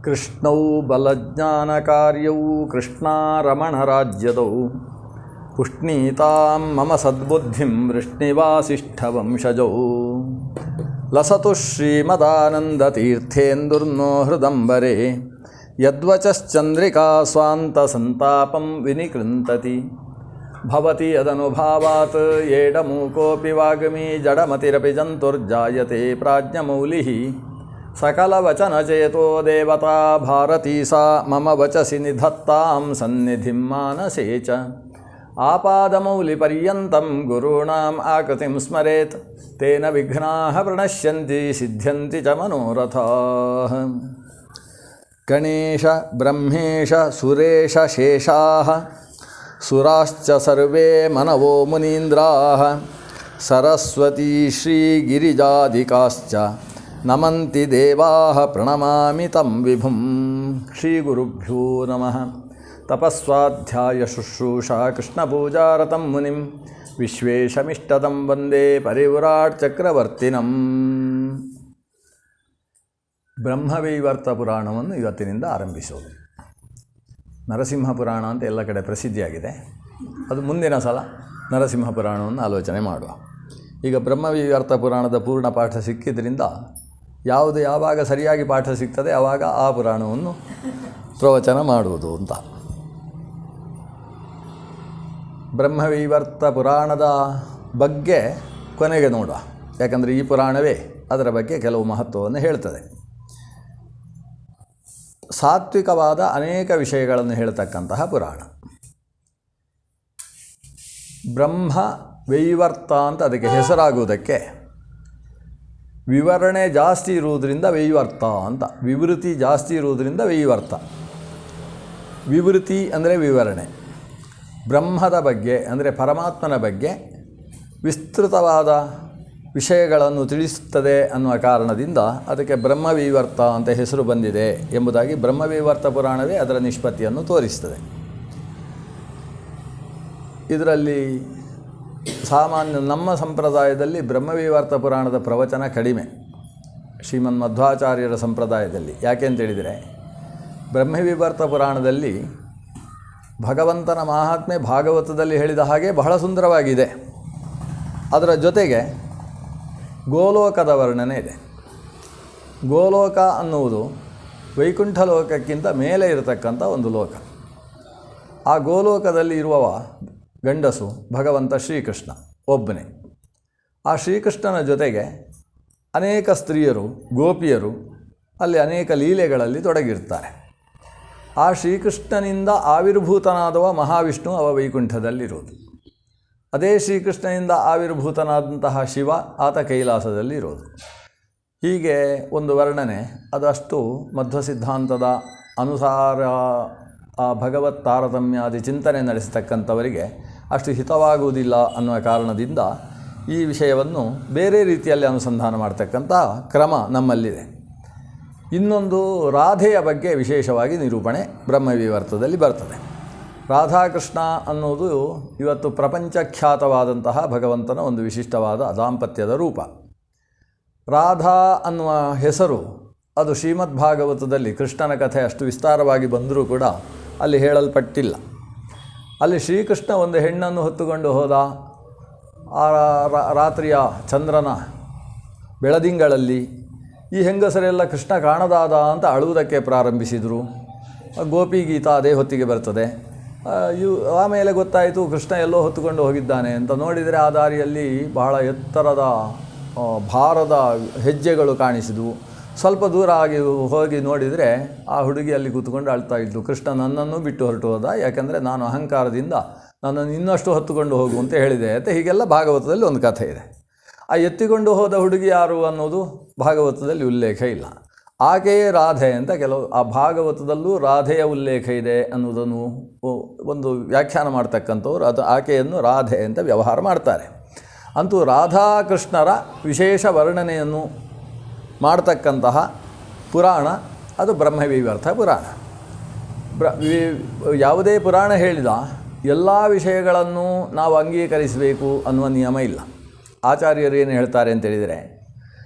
ಕೃಷ್ಣೌ ಬಲಜ್ಞಾನಕಾರ್ಯೌ ಕೃಷ್ಣಾರಮಣರಾಜ್ಯದೌ ಪುಷ್ಣೀತಾಂ ಮಮ ಸದ್ಬುದ್ಧಿಂ ವೃಷ್ಣಿವಾಸಿಷ್ಠವಂಶಜೌ ಲಸತು ಶ್ರೀಮದಾನಂದತೀರ್ಥೇಂದುರ್ನೋ ಹೃದಂಬರೆ ಯದ್ವಚಶ್ಚಂದ್ರಿಕಾ ಸ್ವಾಂತಸಂತಾಪಂ ವಿನಿಕೃಂತತಿ ಭವತಿ ಯದನುಭಾವಾತ್ ಏಡಮೂಕೋಪಿ ವಾಗ್ಮಿ ಜಡಮತಿರಪಿ ಜಂತುರ್ಜಾಯತೆ ಪ್ರಾಜ್ಞಮೌಲಿಃ ಸಕಲವಚನಚೇತೋ ದೇವತಾ ಭಾರತೀ ಸಾ ಮಮ ವಚಸಿ ನಿಧತ್ತಾಂ ಸನ್ನಿಧಿಂ ಮಾನಸೇ ಚ ಆಪಾದಮೌಲಿಪರ್ಯಂತಂ ಗುರುಣಾಂ ಆಕೃತಿಂ ಸ್ಮರೇತ್ ತೇನ ವಿಘ್ನಾಃ ಪ್ರಣಶ್ಯಂತಿ ಸಿದ್ಧ್ಯಂತಿ ಚ ಮನೋರಥಾಃ. ಗಣೇಶ ಬ್ರಹ್ಮೇಶ ಸುರೇಶ ಶೇಷಾಃ ಸುರಾಶ್ಚ ಸರ್ವೇ ಮನವೋ ಮುನೀಂದ್ರಾಃ ಸರಸ್ವತೀ ಶ್ರೀಗಿರಿಜಾದಿಕಾಶ್ಚ ನಮಂತಿ ದೇವಾಃ ಪ್ರಣಮಾಮಿ ತಂ ವಿಭುಂ. ಶ್ರೀ ಗುರುಭ್ಯೋ ನಮಃ. ತಪಸ್ವಾಧ್ಯಾಯ ಶುಶ್ರೂಷಾ ಕೃಷ್ಣಪೂಜಾರತಂ ಮುನಿಂ ವಿಶ್ವೇಶಮಿಷ್ಟದಂ ವಂದೇ ಪರಿವ್ರಾಟ್ ಚಕ್ರವರ್ತಿನಂ. ಬ್ರಹ್ಮವೈವರ್ತ ಪುರಾಣವನ್ನು ಇವತ್ತಿನಿಂದ ಆರಂಭಿಸೋದು. ನರಸಿಂಹ ಪುರಾಣ ಅಂತ ಎಲ್ಲ ಕಡೆ ಪ್ರಸಿದ್ಧಿಯಾಗಿದೆ. ಅದು ಮುಂದಿನ ಸಲ ನರಸಿಂಹ ಪುರಾಣವನ್ನು ಆಲೋಚನೆ ಮಾಡುವ. ಈಗ ಬ್ರಹ್ಮವೈವರ್ತ ಪುರಾಣದ ಪೂರ್ಣ ಪಾಠ ಸಿಕ್ಕಿದ್ರಿಂದ ಯಾವಾಗ ಸರಿಯಾಗಿ ಪಾಠ ಸಿಗ್ತದೆ ಆವಾಗ ಆ ಪುರಾಣವನ್ನು ಪ್ರವಚನ ಮಾಡುವುದು ಅಂತ. ಬ್ರಹ್ಮವೈವರ್ತ ಪುರಾಣದ ಬಗ್ಗೆ ಕೊನೆಗೆ ನೋಡುವ, ಯಾಕಂದರೆ ಈ ಪುರಾಣವೇ ಅದರ ಬಗ್ಗೆ ಕೆಲವು ಮಹತ್ವವನ್ನು ಹೇಳ್ತದೆ. ಸಾತ್ವಿಕವಾದ ಅನೇಕ ವಿಷಯಗಳನ್ನು ಹೇಳ್ತಕ್ಕಂತಹ ಪುರಾಣ. ಬ್ರಹ್ಮ ವೈವರ್ತ ಅಂತ ಅದಕ್ಕೆ ಹೆಸರಾಗುವುದಕ್ಕೆ ವಿವರಣೆ ಜಾಸ್ತಿ ಇರುವುದರಿಂದ ವೈವರ್ತ ಅಂತ, ವಿವೃತಿ ಜಾಸ್ತಿ ಇರುವುದರಿಂದ ವೈವರ್ತ. ವಿವೃತಿ ಅಂದರೆ ವಿವರಣೆ, ಬ್ರಹ್ಮದ ಬಗ್ಗೆ ಅಂದರೆ ಪರಮಾತ್ಮನ ಬಗ್ಗೆ ವಿಸ್ತೃತವಾದ ವಿಷಯಗಳನ್ನು ತಿಳಿಸುತ್ತದೆ ಅನ್ನುವ ಕಾರಣದಿಂದ ಅದಕ್ಕೆ ಬ್ರಹ್ಮವೈವರ್ತ ಅಂತ ಹೆಸರು ಬಂದಿದೆ ಎಂಬುದಾಗಿ ಬ್ರಹ್ಮವೈವರ್ತ ಪುರಾಣವೇ ಅದರ ನಿಷ್ಪತ್ತಿಯನ್ನು ತೋರಿಸ್ತದೆ. ಇದರಲ್ಲಿ ಸಾಮಾನ್ಯ ನಮ್ಮ ಸಂಪ್ರದಾಯದಲ್ಲಿ ಬ್ರಹ್ಮವೈವರ್ತ ಪುರಾಣದ ಪ್ರವಚನ ಕಡಿಮೆ, ಶ್ರೀಮನ್ ಮಧ್ವಾಚಾರ್ಯರ ಸಂಪ್ರದಾಯದಲ್ಲಿ. ಯಾಕೆಂತೇಳಿದರೆ ಬ್ರಹ್ಮವೈವರ್ತ ಪುರಾಣದಲ್ಲಿ ಭಗವಂತನ ಮಹಾತ್ಮೆ ಭಾಗವತದಲ್ಲಿ ಹೇಳಿದ ಹಾಗೆ ಬಹಳ ಸುಂದರವಾಗಿದೆ. ಅದರ ಜೊತೆಗೆ ಗೋಲೋಕದ ವರ್ಣನೆ ಇದೆ. ಗೋಲೋಕ ಅನ್ನುವುದು ವೈಕುಂಠ ಲೋಕಕ್ಕಿಂತ ಮೇಲೆ ಇರತಕ್ಕಂಥ ಒಂದು ಲೋಕ. ಆ ಗೋಲೋಕದಲ್ಲಿ ಇರುವವ ಗಂಡಸು ಭಗವಂತ ಶ್ರೀಕೃಷ್ಣ ಒಬ್ಬನೇ. ಆ ಶ್ರೀಕೃಷ್ಣನ ಜೊತೆಗೆ ಅನೇಕ ಸ್ತ್ರೀಯರು, ಗೋಪಿಯರು ಅಲ್ಲಿ ಅನೇಕ ಲೀಲೆಗಳಲ್ಲಿ ತೊಡಗಿರ್ತಾರೆ. ಆ ಶ್ರೀಕೃಷ್ಣನಿಂದ ಆವಿರ್ಭೂತನಾದವ ಮಹಾವಿಷ್ಣು ಅವ ವೈಕುಂಠದಲ್ಲಿರೋದು. ಅದೇ ಶ್ರೀಕೃಷ್ಣನಿಂದ ಆವಿರ್ಭೂತನಾದಂತಹ ಶಿವ ಆತ ಕೈಲಾಸದಲ್ಲಿ ಇರೋದು. ಹೀಗೆ ಒಂದು ವರ್ಣನೆ, ಅದಷ್ಟು ಮಧ್ವ ಸಿದ್ಧಾಂತದ ಅನುಸಾರ ಆ ಭಗವತ್ ತಾರತಮ್ಯಾದಿ ಚಿಂತನೆ ನಡೆಸತಕ್ಕಂಥವರಿಗೆ ಅಷ್ಟು ಹಿತವಾಗುವುದಿಲ್ಲ ಅನ್ನುವ ಕಾರಣದಿಂದ ಈ ವಿಷಯವನ್ನು ಬೇರೆ ರೀತಿಯಲ್ಲಿ ಅನುಸಂಧಾನ ಮಾಡ್ತಕ್ಕಂಥ ಕ್ರಮ ನಮ್ಮಲ್ಲಿದೆ. ಇನ್ನೊಂದು ರಾಧೆಯ ಬಗ್ಗೆ ವಿಶೇಷವಾಗಿ ನಿರೂಪಣೆ ಬ್ರಹ್ಮವೈವರ್ತದಲ್ಲಿ ಬರ್ತದೆ. ರಾಧಾಕೃಷ್ಣ ಅನ್ನೋದು ಇವತ್ತು ಪ್ರಪಂಚಖ್ಯಾತವಾದಂತಹ ಭಗವಂತನ ಒಂದು ವಿಶಿಷ್ಟವಾದ ದಾಂಪತ್ಯದ ರೂಪ. ರಾಧಾ ಅನ್ನುವ ಹೆಸರು ಅದು ಶ್ರೀಮದ್ ಭಾಗವತದಲ್ಲಿ ಕೃಷ್ಣನ ಕಥೆ ಅಷ್ಟು ವಿಸ್ತಾರವಾಗಿ ಬಂದರೂ ಕೂಡ ಅಲ್ಲಿ ಹೇಳಲ್ಪಟ್ಟಿಲ್ಲ. ಅಲ್ಲಿ ಶ್ರೀಕೃಷ್ಣ ಒಂದು ಹೆಣ್ಣನ್ನು ಹೊತ್ತುಕೊಂಡು ಹೋದ. ಆ ರಾತ್ರಿಯ ಚಂದ್ರನ ಬೆಳದಿಂಗಳಲ್ಲಿ ಈ ಹೆಂಗಸರೆಲ್ಲ ಕೃಷ್ಣ ಕಾಣದಾದ ಅಂತ ಅಳುವುದಕ್ಕೆ ಪ್ರಾರಂಭಿಸಿದರು. ಗೋಪಿಗೀತ ಅದೇ ಹೊತ್ತಿಗೆ ಬರ್ತದೆ. ಆಮೇಲೆ ಗೊತ್ತಾಯಿತು ಕೃಷ್ಣ ಎಲ್ಲೋ ಹೊತ್ತುಕೊಂಡು ಹೋಗಿದ್ದಾನೆ ಅಂತ. ನೋಡಿದರೆ ಆ ದಾರಿಯಲ್ಲಿ ಬಹಳ ಎತ್ತರದ ಭಾರದ ಹೆಜ್ಜೆಗಳು ಕಾಣಿಸಿದವು. ಸ್ವಲ್ಪ ದೂರ ಹೋಗಿ ನೋಡಿದರೆ ಆ ಹುಡುಗಿ ಅಲ್ಲಿ ಕೂತ್ಕೊಂಡು ಅಳ್ತಾ ಇದ್ಲು. ಕೃಷ್ಣ ನನ್ನನ್ನು ಬಿಟ್ಟು ಹೊರಟು ಹೋದ, ಯಾಕೆಂದರೆ ನಾನು ಅಹಂಕಾರದಿಂದ ನನ್ನನ್ನು ಇನ್ನಷ್ಟು ಹೊತ್ತುಕೊಂಡು ಹೋಗು ಅಂತ ಹೇಳಿದೆ ಅಂತ. ಹೀಗೆಲ್ಲ ಭಾಗವತದಲ್ಲಿ ಒಂದು ಕಥೆ ಇದೆ. ಆ ಎತ್ತಿಕೊಂಡು ಹೋದ ಹುಡುಗಿ ಯಾರು ಅನ್ನೋದು ಭಾಗವತದಲ್ಲಿ ಉಲ್ಲೇಖ ಇಲ್ಲ. ಆಕೆಯೇ ರಾಧೆ ಅಂತ ಕೆಲವು ಆ ಭಾಗವತದಲ್ಲೂ ರಾಧೆಯ ಉಲ್ಲೇಖ ಇದೆ ಅನ್ನೋದನ್ನು ಒಂದು ವ್ಯಾಖ್ಯಾನ ಮಾಡ್ತಕ್ಕಂಥವ್ರು ಅದು ಆಕೆಯನ್ನು ರಾಧೆ ಅಂತ ವ್ಯವಹಾರ ಮಾಡ್ತಾರೆ. ಅಂತೂ ರಾಧಾಕೃಷ್ಣರ ವಿಶೇಷ ವರ್ಣನೆಯನ್ನು ಮಾಡ್ತಕ್ಕಂತಹ ಪುರಾಣ ಅದು ಬ್ರಹ್ಮವೈವರ್ತ ಪುರಾಣ. ಯಾವುದೇ ಪುರಾಣ ಹೇಳಿದ ಎಲ್ಲ ವಿಷಯಗಳನ್ನು ನಾವು ಅಂಗೀಕರಿಸಬೇಕು ಅನ್ನುವ ನಿಯಮ ಇಲ್ಲ. ಆಚಾರ್ಯರು ಏನು ಹೇಳ್ತಾರೆ ಅಂತೇಳಿದರೆ,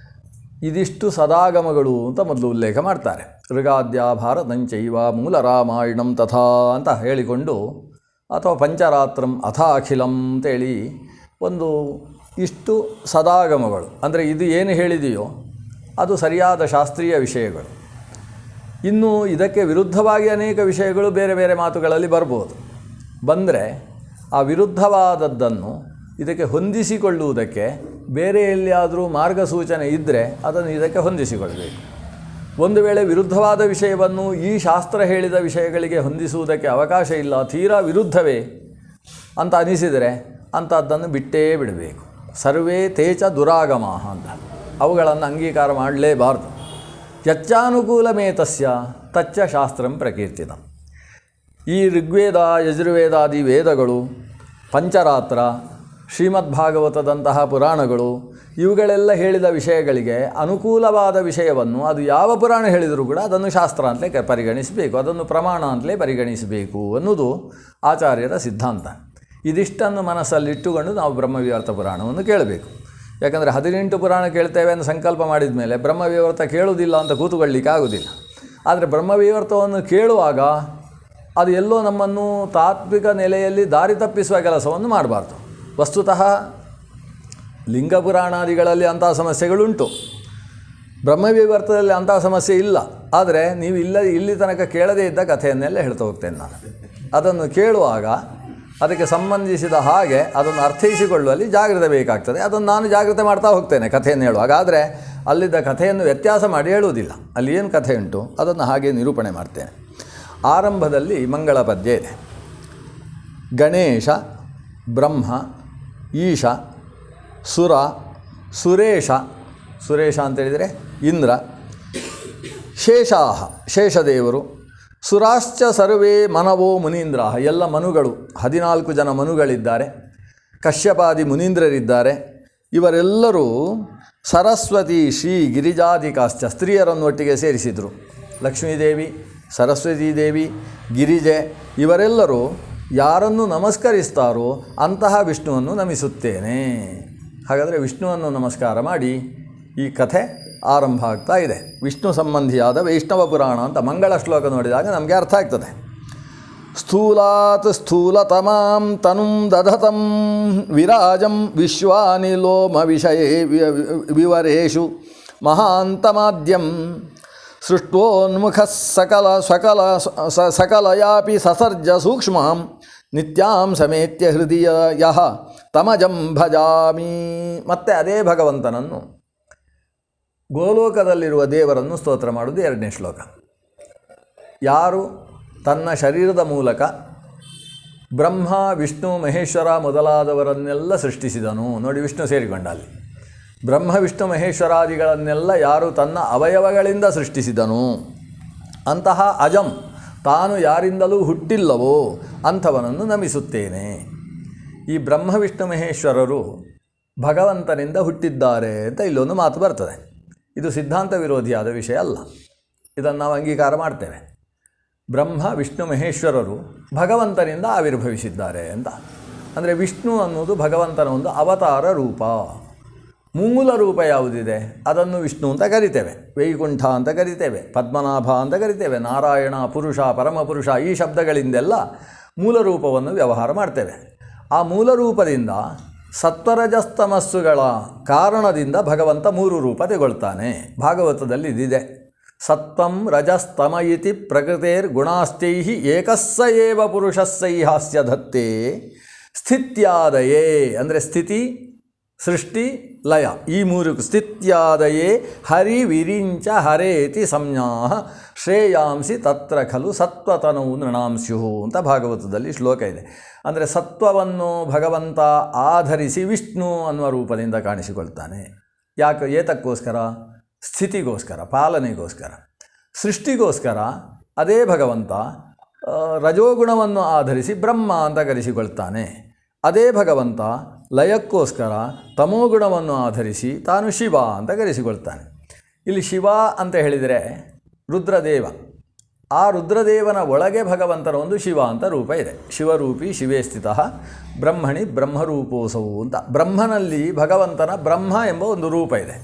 ಇದಿಷ್ಟು ಸದಾಗಮಗಳು ಅಂತ ಮೊದಲು ಉಲ್ಲೇಖ ಮಾಡ್ತಾರೆ. ಋಗಾದ್ಯಾಭಾರತಂಚೈವ ಮೂಲ ರಾಮಾಯಣಂ ತಥಾ ಅಂತ ಹೇಳಿಕೊಂಡು, ಅಥವಾ ಪಂಚರಾತ್ರಂ ಅಥ ಅಖಿಲಂ ಅಂತೇಳಿ ಒಂದು ಇಷ್ಟು ಸದಾಗಮಗಳು, ಅಂದರೆ ಇದು ಏನು ಹೇಳಿದೆಯೋ ಅದು ಸರಿಯಾದ ಶಾಸ್ತ್ರೀಯ ವಿಷಯಗಳು. ಇನ್ನು ಇದಕ್ಕೆ ವಿರುದ್ಧವಾಗಿ ಅನೇಕ ವಿಷಯಗಳು ಬೇರೆ ಬೇರೆ ಮಾತುಗಳಲ್ಲಿ ಬರ್ಬೋದು. ಬಂದರೆ ಆ ವಿರುದ್ಧವಾದದ್ದನ್ನು ಇದಕ್ಕೆ ಹೊಂದಿಸಿಕೊಳ್ಳುವುದಕ್ಕೆ ಬೇರೆ ಎಲ್ಲಿಯಾದರೂ ಮಾರ್ಗಸೂಚನೆ ಇದ್ದರೆ ಅದನ್ನು ಇದಕ್ಕೆ ಹೊಂದಿಸಿಕೊಳ್ಳಬೇಕು. ಒಂದು ವೇಳೆ ವಿರುದ್ಧವಾದ ವಿಷಯವನ್ನು ಈ ಶಾಸ್ತ್ರ ಹೇಳಿದ ವಿಷಯಗಳಿಗೆ ಹೊಂದಿಸುವುದಕ್ಕೆ ಅವಕಾಶ ಇಲ್ಲ, ತೀರಾ ವಿರುದ್ಧವೇ ಅಂತ ಅನಿಸಿದರೆ ಅಂಥದ್ದನ್ನು ಬಿಟ್ಟೇ ಬಿಡಬೇಕು. ಸರ್ವೇ ತೇಚ ದುರಾಗಮ ಅಂತ, ಅವುಗಳನ್ನು ಅಂಗೀಕಾರ ಮಾಡಲೇಬಾರ್ದು. ಯಚ್ಚಾನುಕೂಲಮೇತಸ್ಯ ತಚ್ಚ ಶಾಸ್ತ್ರಂ ಪ್ರಕೀರ್ತಿತ. ಈ ಋಗ್ವೇದ, ಯಜುರ್ವೇದಾದಿ ವೇದಗಳು, ಪಂಚರಾತ್ರ, ಶ್ರೀಮದ್ಭಾಗವತದಂತಹ ಪುರಾಣಗಳು, ಇವುಗಳೆಲ್ಲ ಹೇಳಿದ ವಿಷಯಗಳಿಗೆ ಅನುಕೂಲವಾದ ವಿಷಯವನ್ನು ಅದು ಯಾವ ಪುರಾಣ ಹೇಳಿದರೂ ಕೂಡ ಅದನ್ನು ಶಾಸ್ತ್ರ ಅಂತಲೇ ಪರಿಗಣಿಸಬೇಕು, ಅದನ್ನು ಪ್ರಮಾಣ ಅಂತಲೇ ಪರಿಗಣಿಸಬೇಕು ಅನ್ನೋದು ಆಚಾರ್ಯರ ಸಿದ್ಧಾಂತ. ಇದಿಷ್ಟನ್ನು ಮನಸ್ಸಲ್ಲಿಟ್ಟುಕೊಂಡು ನಾವು ಬ್ರಹ್ಮವಿವರ್ತ ಪುರಾಣವನ್ನು ಕೇಳಬೇಕು. ಯಾಕಂದರೆ 18 ಪುರಾಣ ಕೇಳ್ತೇವೆ ಅಂತ ಸಂಕಲ್ಪ ಮಾಡಿದ ಮೇಲೆ ಬ್ರಹ್ಮವಿವರ್ತ ಕೇಳುವುದಿಲ್ಲ ಅಂತ ಕೂತುಕೊಳ್ಳಿಕ್ಕೆ ಆಗೋದಿಲ್ಲ. ಆದರೆ ಬ್ರಹ್ಮವಿವರ್ತವನ್ನು ಕೇಳುವಾಗ ಅದು ಎಲ್ಲೋ ನಮ್ಮನ್ನು ತಾತ್ವಿಕ ನೆಲೆಯಲ್ಲಿ ದಾರಿ ತಪ್ಪಿಸುವ ಕೆಲಸವನ್ನು ಮಾಡಬಾರ್ದು. ವಸ್ತುತಃ ಲಿಂಗ ಪುರಾಣಾದಿಗಳಲ್ಲಿ ಅಂಥ ಸಮಸ್ಯೆಗಳುಂಟು, ಬ್ರಹ್ಮವಿವರ್ತದಲ್ಲಿ ಅಂಥ ಸಮಸ್ಯೆ ಇಲ್ಲ. ಆದರೆ ನೀವು ಇಲ್ಲಿ ತನಕ ಕೇಳದೇ ಇದ್ದ ಕಥೆಯನ್ನೆಲ್ಲ ಹೇಳ್ತಾ ಹೋಗ್ತೇನೆ ನಾನು. ಅದನ್ನು ಕೇಳುವಾಗ ಅದಕ್ಕೆ ಸಂಬಂಧಿಸಿದ ಹಾಗೆ ಅದನ್ನು ಅರ್ಥೈಸಿಕೊಳ್ಳುವಲ್ಲಿ ಜಾಗ್ರತೆ ಬೇಕಾಗ್ತದೆ. ಅದನ್ನು ನಾನು ಜಾಗ್ರತೆ ಮಾಡ್ತಾ ಹೋಗ್ತೇನೆ ಕಥೆಯನ್ನು ಹೇಳುವಾಗ. ಆದರೆ ಅಲ್ಲಿದ್ದ ಕಥೆಯನ್ನು ವ್ಯತ್ಯಾಸ ಮಾಡಿ ಹೇಳುವುದಿಲ್ಲ. ಅಲ್ಲಿ ಏನು ಕಥೆ ಉಂಟು ಅದನ್ನು ಹಾಗೆ ನಿರೂಪಣೆ ಮಾಡ್ತೇನೆ. ಆರಂಭದಲ್ಲಿ ಮಂಗಳ ಪದ್ಯ ಇದೆ. ಗಣೇಶ, ಬ್ರಹ್ಮ, ಈಶ, ಸುರ, ಸುರೇಶ, ಸುರೇಶ ಅಂತೇಳಿದರೆ ಇಂದ್ರ, ಶೇಷಾಹ ಶೇಷದೇವರು, ಸುರಾಶ್ಚ ಸರ್ವೇ ಮನವೋ ಮುನೀಂದ್ರಾಹ ಎಲ್ಲ ಮನುಗಳು, 14 ಜನ ಮನುಗಳಿದ್ದಾರೆ, ಕಶ್ಯಪಾದಿ ಮುನೀಂದ್ರರಿದ್ದಾರೆ. ಇವರೆಲ್ಲರೂ ಸರಸ್ವತಿ, ಶ್ರೀ, ಗಿರಿಜಾದಿಕಾಶ್ಚ ಸ್ತ್ರೀಯರನ್ನು ಒಟ್ಟಿಗೆ ಸೇರಿಸಿದರು. ಲಕ್ಷ್ಮೀದೇವಿ, ಸರಸ್ವತೀದೇವಿ, ಗಿರಿಜೆ ಇವರೆಲ್ಲರೂ ಯಾರನ್ನು ನಮಸ್ಕರಿಸ್ತಾರೋ ಅಂತಹ ವಿಷ್ಣುವನ್ನು ನಮಿಸುತ್ತೇನೆ. ಹಾಗಾದರೆ ವಿಷ್ಣುವನ್ನು ನಮಸ್ಕಾರ ಮಾಡಿ ಈ ಕಥೆ ಆರಂಭ ಆಗ್ತಾ ಇದೆ. ವಿಷ್ಣು ಸಂಬಂಧಿಯಾದ ವೈಷ್ಣವ ಪುರಾಣ ಅಂತ ಮಂಗಳ ಶ್ಲೋಕ ನೋಡಿದಾಗ ನಮಗೆ ಅರ್ಥ ಆಗ್ತದೆ. ಸ್ಥೂಲಾತ್ ಸ್ಥೂಲತಮಾಂ ತನುಂ ದಧತಂ ವಿರಾಜಂ ವಿಶ್ವಾನಿಲೋಮ ವಿಷಯೇ ವಿವರೇಷು ಮಹಾಂತಮಾದ್ಯಂ ಸೃಷ್ಟೋನ್ಮುಖ ಸಕಲಯಾಪಿ ಸಸರ್ಜ ಸೂಕ್ಷ್ಮಾಂ ನಿತ್ಯಾಂ ಸಮೇತ್ಯ ಹೃದಯ ಯಹ ತಮಜಂ ಭಜಾಮಿ. ಮತ್ತೆ ಅದೇ ಭಗವಂತನನ್ನು, ಗೋಲೋಕದಲ್ಲಿರುವ ದೇವರನ್ನು ಸ್ತೋತ್ರ ಮಾಡುವುದು 2ನೇ ಶ್ಲೋಕ. ಯಾರು ತನ್ನ ಶರೀರದ ಮೂಲಕ ಬ್ರಹ್ಮ, ವಿಷ್ಣು, ಮಹೇಶ್ವರ ಮೊದಲಾದವರನ್ನೆಲ್ಲ ಸೃಷ್ಟಿಸಿದನು. ನೋಡಿ, ವಿಷ್ಣು ಸೇರಿಕೊಂಡ ಅಲ್ಲಿ. ಬ್ರಹ್ಮ, ವಿಷ್ಣು, ಮಹೇಶ್ವರಾದಿಗಳನ್ನೆಲ್ಲ ಯಾರು ತನ್ನ ಅವಯವಗಳಿಂದ ಸೃಷ್ಟಿಸಿದನು, ಅಂತಹ ಅಜಂ ತಾನು ಯಾರಿಂದಲೂ ಹುಟ್ಟಿಲ್ಲವೋ ಅಂಥವನನ್ನು ನಮಿಸುತ್ತೇನೆ. ಈ ಬ್ರಹ್ಮ, ವಿಷ್ಣು, ಮಹೇಶ್ವರರು ಭಗವಂತನಿಂದ ಹುಟ್ಟಿದ್ದಾರೆ ಅಂತ ಇಲ್ಲೊಂದು ಮಾತು ಬರ್ತದೆ. ಇದು ಸಿದ್ಧಾಂತ ವಿರೋಧಿಯಾದ ವಿಷಯ ಅಲ್ಲ, ಇದನ್ನು ನಾವು ಅಂಗೀಕಾರ ಮಾಡ್ತೇವೆ. ಬ್ರಹ್ಮ, ವಿಷ್ಣು, ಮಹೇಶ್ವರರು ಭಗವಂತನಿಂದ ಆವಿರ್ಭವಿಸಿದ್ದಾರೆ ಅಂತ. ಅಂದರೆ ವಿಷ್ಣು ಅನ್ನೋದು ಭಗವಂತನ ಒಂದು ಅವತಾರ ರೂಪ. ಮೂಲ ರೂಪ ಯಾವುದಿದೆ ಅದನ್ನು ವಿಷ್ಣು ಅಂತ ಕರಿತೇವೆ, ವೈಕುಂಠ ಅಂತ ಕರಿತೇವೆ, ಪದ್ಮನಾಭ ಅಂತ ಕರಿತೇವೆ, ನಾರಾಯಣ, ಪುರುಷ, ಪರಮಪುರುಷ ಈ ಶಬ್ದಗಳಿಂದೆಲ್ಲ ಮೂಲ ರೂಪವನ್ನು ವ್ಯವಹಾರ ಮಾಡ್ತೇವೆ. ಆ ಮೂಲ ರೂಪದಿಂದ ಸತ್ವರಜಸ್ತಮಸ್ಸುಗಳ ಕಾರಣದಿಂದ ಭಗವಂತ 3 ರೂಪ ತೆಗೊಳ್ತಾನೆ. ಭಾಗವತದಲ್ಲಿ ಇದಿದೆ. ಸತ್ವಂ ರಜಸ್ತಮ ಇತಿ ಪ್ರಕೃತೇರ್ ಗುಣಾಸ್ತೈಹಿ ಏಕಸ್ಸ ಏವ ಪುರುಷಸ್ಸೈಹಾಸ್ಯ ಧತ್ತೇ ಸ್ಥಿತ್ಯಾದಯೇ, ಅಂದರೆ ಸ್ಥಿತಿ, ಸೃಷ್ಟಿ, ಲಯ ಈ 3 ಸ್ಥಿತ್ಯಾದಯೇ ಹರಿ ವಿರಿಂಚ ಹರೇತಿ ಸಂಜ್ಞಾ ಶ್ರೇಯಾಂಸಿ ತತ್ರ ಖಲು ಸತ್ವತನೌ ನೃಣಾಂಸ್ಯು ಅಂತ ಭಾಗವತದಲ್ಲಿ ಶ್ಲೋಕ ಇದೆ. ಅಂದರೆ ಸತ್ವವನ್ನು ಭಗವಂತ ಆಧರಿಸಿ ವಿಷ್ಣು ಅನ್ನುವ ರೂಪದಿಂದ ಕಾಣಿಸಿಕೊಳ್ತಾನೆ. ಏತಕ್ಕೋಸ್ಕರ? ಸ್ಥಿತಿಗೋಸ್ಕರ, ಪಾಲನೆಗೋಸ್ಕರ. ಸೃಷ್ಟಿಗೋಸ್ಕರ ಅದೇ ಭಗವಂತ ರಜೋಗುಣವನ್ನು ಆಧರಿಸಿ ಬ್ರಹ್ಮ ಅಂತ ಕರೆಸಿಕೊಳ್ತಾನೆ. ಅದೇ ಭಗವಂತ ಲಯಕ್ಕೋಸ್ಕರ ತಮೋಗುಣವನ್ನು ಆಧರಿಸಿ ತಾನು ಶಿವ ಅಂತ ಕರೆಸಿಕೊಳ್ತಾನೆ. ಇಲ್ಲಿ ಶಿವ ಅಂತ ಹೇಳಿದರೆ ರುದ್ರದೇವ. ಆ ರುದ್ರದೇವನ ಒಳಗೆ ಭಗವಂತನ ಒಂದು ಶಿವ ಅಂತ ರೂಪ ಇದೆ. ಶಿವರೂಪಿ ಶಿವೇ ಸ್ಥಿತಃ ಬ್ರಹ್ಮಣಿ ಬ್ರಹ್ಮರೂಪೋಸವು ಅಂತ. ಬ್ರಹ್ಮನಲ್ಲಿ ಭಗವಂತನ ಬ್ರಹ್ಮ ಎಂಬ ಒಂದು ರೂಪ ಇದೆ.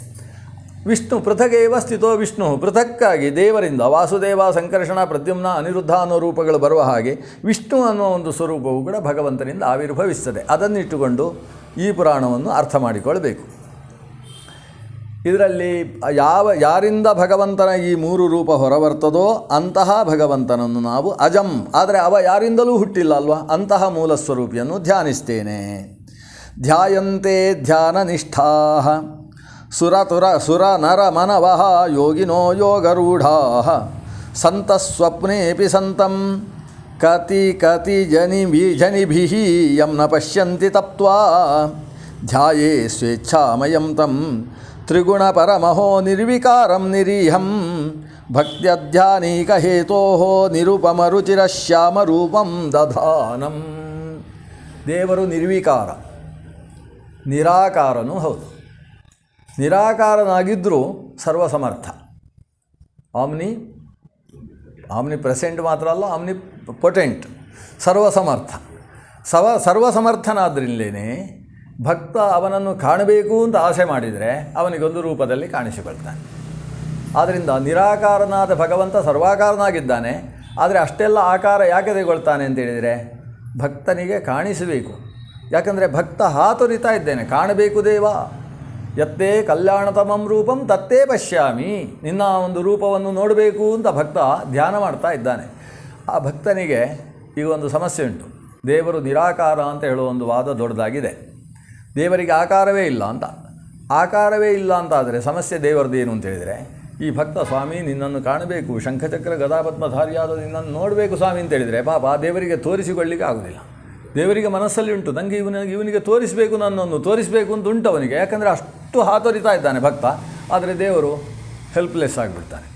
ವಿಷ್ಣು ಪೃಥಗೇವ ಸ್ಥಿತೋ ವಿಷ್ಣು, ಪೃಥಕ್ಕಾಗಿ ದೇವರಿಂದ ವಾಸುದೇವ, ಸಂಕರ್ಷಣ, ಪ್ರದ್ಯುಮ್ನ, ಅನಿರುದ್ಧ ಅನ್ನೋ ರೂಪಗಳು ಬರುವ ಹಾಗೆ ವಿಷ್ಣು ಅನ್ನೋ ಒಂದು ಸ್ವರೂಪವು ಕೂಡ ಭಗವಂತನಿಂದ ಆವಿರ್ಭವಿಸ್ತದೆ. ಅದನ್ನಿಟ್ಟುಕೊಂಡು ಈ ಪುರಾಣವನ್ನು ಅರ್ಥ ಮಾಡಿಕೊಳ್ಬೇಕು. ಇದರಲ್ಲಿ ಯಾರಿಂದ ಭಗವಂತನ ಈ 3 ರೂಪ ಹೊರಬರ್ತದೋ ಅಂತಹ ಭಗವಂತನನ್ನು ನಾವು ಅಜಂ, ಆದರೆ ಅವ ಯಾರಿಂದಲೂ ಹುಟ್ಟಿಲ್ಲ ಅಲ್ವಾ, ಅಂತಹ ಮೂಲ ಸ್ವರೂಪಿಯನ್ನು ಧ್ಯಾನಿಸ್ತೇನೆ. ಧ್ಯಾಯಂತೆ ಧ್ಯಾನ ನಿಷ್ಠಾ ಸುರ ನರ ಮನವಃ ಯೋಗಿನೋ ಯೋಗರೂಢಾ ಸಂತಸ್ವಪ್ನೇಪಿ ಸಂತಂ ಕತಿ ಜನಿಭಿಃ ಯಂ ನ ಪಶ್ಯಂತಿ ತಪ್ತ್ವಾ ಧ್ಯಾಯೇ ಸ್ವೇಚ್ಛಾಮಯಂ ತಂ ತ್ರಿಗುಣ ಪರಮಹೋ ನಿರ್ವಿಕಾರಂ ನಿರೀಹಂ ಭಕ್ತ್ಯಧ್ಯಾನೀಕಹೇತೋಃ ನಿರುಪಮರುಚಿರಶ್ಯಾಮರೂಪಂ ದಧಾನಂ. ದೇವರು ನಿರ್ವಿಕಾರ, ನಿರಾಕಾರನೂ ಹೌದು. ನಿರಾಕಾರನಾಗಿದ್ದರೂ ಸರ್ವಸಮರ್ಥ. ಆಮ್ನಿ ಪ್ರೆಸೆಂಟ್ ಮಾತ್ರ ಅಲ್ಲ, ಆಮ್ನಿ ಪೊಟೆಂಟ್, ಸರ್ವಸಮರ್ಥ. ಸರ್ವಸಮರ್ಥನಾದ್ರಿಂದಲೇ ಭಕ್ತ ಅವನನ್ನು ಕಾಣಬೇಕು ಅಂತ ಆಸೆ ಮಾಡಿದರೆ ಅವನಿಗೊಂದು ರೂಪದಲ್ಲಿ ಕಾಣಿಸಿಕೊಳ್ತಾನೆ. ಆದ್ದರಿಂದ ನಿರಾಕಾರನಾದ ಭಗವಂತ ಸರ್ವಾಕಾರನಾಗಿದ್ದಾನೆ. ಆದರೆ ಅಷ್ಟೆಲ್ಲ ಆಕಾರ ಯಾಕೆ ತೆಗೊಳ್ತಾನೆ ಅಂತೇಳಿದರೆ ಭಕ್ತನಿಗೆ ಕಾಣಿಸಬೇಕು. ಯಾಕಂದರೆ ಭಕ್ತ ಹಾತೊರಿತಾ ಇದ್ದೇನೆ, ಕಾಣಬೇಕು ದೇವ, ಯತ್ತೇ ಕಲ್ಯಾಣತಮಂ ರೂಪಂ ತತ್ತೇ ಪಶ್ಯಾಮಿ, ನಿನ್ನ ಒಂದು ರೂಪವನ್ನು ನೋಡಬೇಕು ಅಂತ ಭಕ್ತ ಧ್ಯಾನ ಮಾಡ್ತಾ ಇದ್ದಾನೆ. ಆ ಭಕ್ತನಿಗೆ ಈಗ ಒಂದು ಸಮಸ್ಯೆ ಉಂಟು. ದೇವರು ನಿರಾಕಾರ ಅಂತ ಹೇಳುವ ಒಂದು ವಾದ ದೊಡ್ಡದಾಗಿದೆ. ದೇವರಿಗೆ ಆಕಾರವೇ ಇಲ್ಲ ಅಂತ. ಆಕಾರವೇ ಇಲ್ಲ ಅಂತಾದರೆ ಸಮಸ್ಯೆ ದೇವರದೇನು ಅಂತೇಳಿದರೆ, ಈ ಭಕ್ತ ಸ್ವಾಮಿ ನಿನ್ನನ್ನು ಕಾಣಬೇಕು, ಶಂಖಚಕ್ರ ಗದಾಪದ್ಮಧಾರಿಯಾದ ನಿನ್ನನ್ನು ನೋಡಬೇಕು ಸ್ವಾಮಿ ಅಂತೇಳಿದರೆ ಪಾಪ ದೇವರಿಗೆ ತೋರಿಸಿಕೊಳ್ಳಿಕ್ಕೆ ಆಗೋದಿಲ್ಲ. ದೇವರಿಗೆ ಮನಸ್ಸಲ್ಲಿ ಉಂಟು, ನನಗೆ ಇವನಿಗೆ ತೋರಿಸಬೇಕು, ನನ್ನನ್ನು ತೋರಿಸಬೇಕು ಅಂತ ಉಂಟು ಅವನಿಗೆ. ಯಾಕಂದರೆ ಅಷ್ಟು ಹಾತೊರಿತಾ ಇದ್ದಾನೆ ಭಕ್ತ. ಆದರೆ ದೇವರು ಹೆಲ್ಪ್ಲೆಸ್ ಆಗಿಬಿಡ್ತಾನೆ.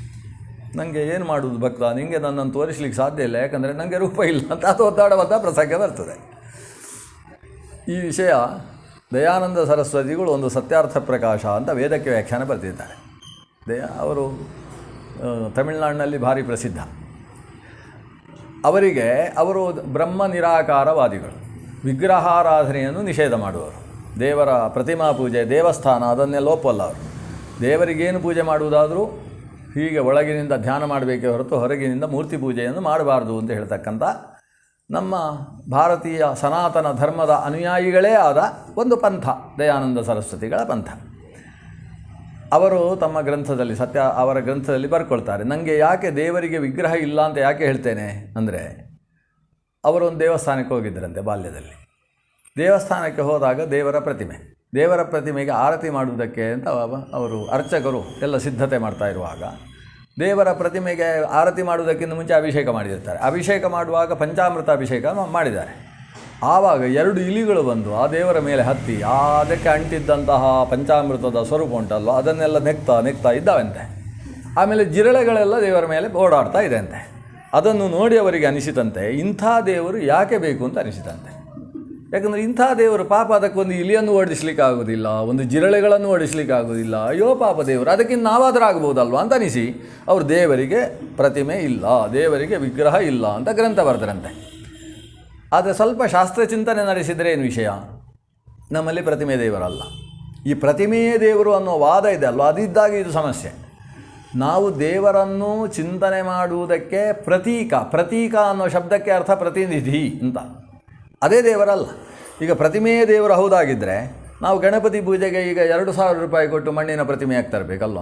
ನನಗೆ ಏನು ಮಾಡುವುದು ಭಕ್ತ, ನಿಮಗೆ ನನ್ನನ್ನು ತೋರಿಸ್ಲಿಕ್ಕೆ ಸಾಧ್ಯ ಇಲ್ಲ, ಯಾಕಂದರೆ ನನಗೆ ರೂಪ ಇಲ್ಲ ಅಂತ ಅದು ಒದ್ದಾಡುವಂಥ ಪ್ರಸಂಗ ಬರ್ತದೆ. ಈ ವಿಷಯ ದಯಾನಂದ ಸರಸ್ವತಿಗಳು ಒಂದು ಸತ್ಯಾರ್ಥ ಪ್ರಕಾಶ ಅಂತ ವೇದಕ್ಕೆ ವ್ಯಾಖ್ಯಾನ ಬರೆದಿದ್ದಾರೆ. ಅವರು ತಮಿಳುನಾಡಿನಲ್ಲಿ ಭಾರಿ ಪ್ರಸಿದ್ಧ. ಅವರು ಬ್ರಹ್ಮ ನಿರಾಕಾರವಾದಿಗಳು, ವಿಗ್ರಹಾರಾಧನೆಯನ್ನು ನಿಷೇಧ ಮಾಡುವರು. ದೇವರ ಪ್ರತಿಮಾ ಪೂಜೆ, ದೇವಸ್ಥಾನ ಅದನ್ನೆಲ್ಲ ಒಪ್ಪಲ್ಲ ಅವರು. ದೇವರಿಗೇನು ಪೂಜೆ ಮಾಡುವುದಾದರೂ ಹೀಗೆ ಒಳಗಿನಿಂದ ಧ್ಯಾನ ಮಾಡಬೇಕೇ ಹೊರತು ಹೊರಗಿನಿಂದ ಮೂರ್ತಿ ಪೂಜೆಯನ್ನು ಮಾಡಬಾರ್ದು ಅಂತ ಹೇಳ್ತಕ್ಕಂಥ ನಮ್ಮ ಭಾರತೀಯ ಸನಾತನ ಧರ್ಮದ ಅನುಯಾಯಿಗಳೇ ಆದ ಒಂದು ಪಂಥ ದಯಾನಂದ ಸರಸ್ವತಿಗಳ ಪಂಥ. ಅವರು ತಮ್ಮ ಗ್ರಂಥದಲ್ಲಿ ಅವರ ಗ್ರಂಥದಲ್ಲಿ ಬರ್ಕೊಳ್ತಾರೆ, ನನಗೆ ಯಾಕೆ ದೇವರಿಗೆ ವಿಗ್ರಹ ಇಲ್ಲ ಅಂತ ಯಾಕೆ ಹೇಳ್ತೇನೆ ಅಂದರೆ, ಅವರೊಂದು ದೇವಸ್ಥಾನಕ್ಕೆ ಹೋಗಿದ್ದರಂತೆ ಬಾಲ್ಯದಲ್ಲಿ. ದೇವಸ್ಥಾನಕ್ಕೆ ಹೋದಾಗ ದೇವರ ಪ್ರತಿಮೆಗೆ ಆರತಿ ಮಾಡುವುದಕ್ಕೆ ಅಂತ ಅವರು ಅರ್ಚಕರು ಎಲ್ಲ ಸಿದ್ಧತೆ ಮಾಡ್ತಾ ಇರುವಾಗ ದೇವರ ಪ್ರತಿಮೆಗೆ ಆರತಿ ಮಾಡುವುದಕ್ಕಿಂತ ಮುಂಚೆ ಅಭಿಷೇಕ ಮಾಡಿರ್ತಾರೆ. ಅಭಿಷೇಕ ಮಾಡುವಾಗ ಪಂಚಾಮೃತ ಅಭಿಷೇಕ ಮಾಡಿದ್ದಾರೆ. ಆವಾಗ 2 ಇಲಿಗಳು ಬಂದು ಆ ದೇವರ ಮೇಲೆ ಹತ್ತಿ ಅದಕ್ಕೆ ಅಂಟಿದ್ದಂತಹ ಪಂಚಾಮೃತದ ಸ್ವರೂಪ ಉಂಟಲ್ವ ಅದನ್ನೆಲ್ಲ ನೆಕ್ತಾ ಇದ್ದಾವಂತೆ. ಆಮೇಲೆ ಜಿರಳೆಗಳೆಲ್ಲ ದೇವರ ಮೇಲೆ ಓಡಾಡ್ತಾ ಇದೆ ಅಂತೆ. ಅದನ್ನು ನೋಡಿ ಅವರಿಗೆ ಅನಿಸಿತಂತೆ, ಇಂಥ ದೇವರು ಯಾಕೆ ಬೇಕು ಅಂತ ಅನಿಸಿತಂತೆ. ಯಾಕಂದರೆ ಇಂಥ ದೇವರು ಪಾಪ ಅದಕ್ಕೊಂದು ಇಲಿಯನ್ನು ಓಡಿಸ್ಲಿಕ್ಕೆ ಆಗೋದಿಲ್ಲ, ಒಂದು ಜಿರಳೆಗಳನ್ನು ಓಡಿಸ್ಲಿಕ್ಕೆ ಆಗೋದಿಲ್ಲ, ಅಯ್ಯೋ ಪಾಪ ದೇವರು, ಅದಕ್ಕಿಂತ ನಾವಾದರೂ ಆಗ್ಬೋದಲ್ವ ಅಂತ ಅನಿಸಿ ಅವರು ದೇವರಿಗೆ ಪ್ರತಿಮೆ ಇಲ್ಲ, ದೇವರಿಗೆ ವಿಗ್ರಹ ಇಲ್ಲ ಅಂತ ಗ್ರಂಥ ಬರೆದರಂತೆ. ಆದರೆ ಸ್ವಲ್ಪ ಶಾಸ್ತ್ರಚಿಂತನೆ ನಡೆಸಿದರೆ ಏನು ವಿಷಯ, ನಮ್ಮಲ್ಲಿ ಪ್ರತಿಮೆ ದೇವರಲ್ಲ, ಈ ಪ್ರತಿಮೆಯೇ ದೇವರು ಅನ್ನೋ ವಾದ ಇದೆ ಅಲ್ವ, ಅದಿದ್ದಾಗ ಇದು ಸಮಸ್ಯೆ. ನಾವು ದೇವರನ್ನು ಚಿಂತನೆ ಮಾಡುವುದಕ್ಕೆ ಪ್ರತೀಕ ಅನ್ನೋ ಶಬ್ದಕ್ಕೆ ಅರ್ಥ ಪ್ರತಿನಿಧಿ ಅಂತ, ಅದೇ ದೇವರಲ್ಲ. ಈಗ ಪ್ರತಿಮೆಯೇ ದೇವರು ಹೌದಾಗಿದ್ದರೆ ನಾವು ಗಣಪತಿ ಪೂಜೆಗೆ ಈಗ 2,000 ರೂಪಾಯಿ ಕೊಟ್ಟು ಮಣ್ಣಿನ ಪ್ರತಿಮೆ ಹಾಕಿ ತರಬೇಕಲ್ವ,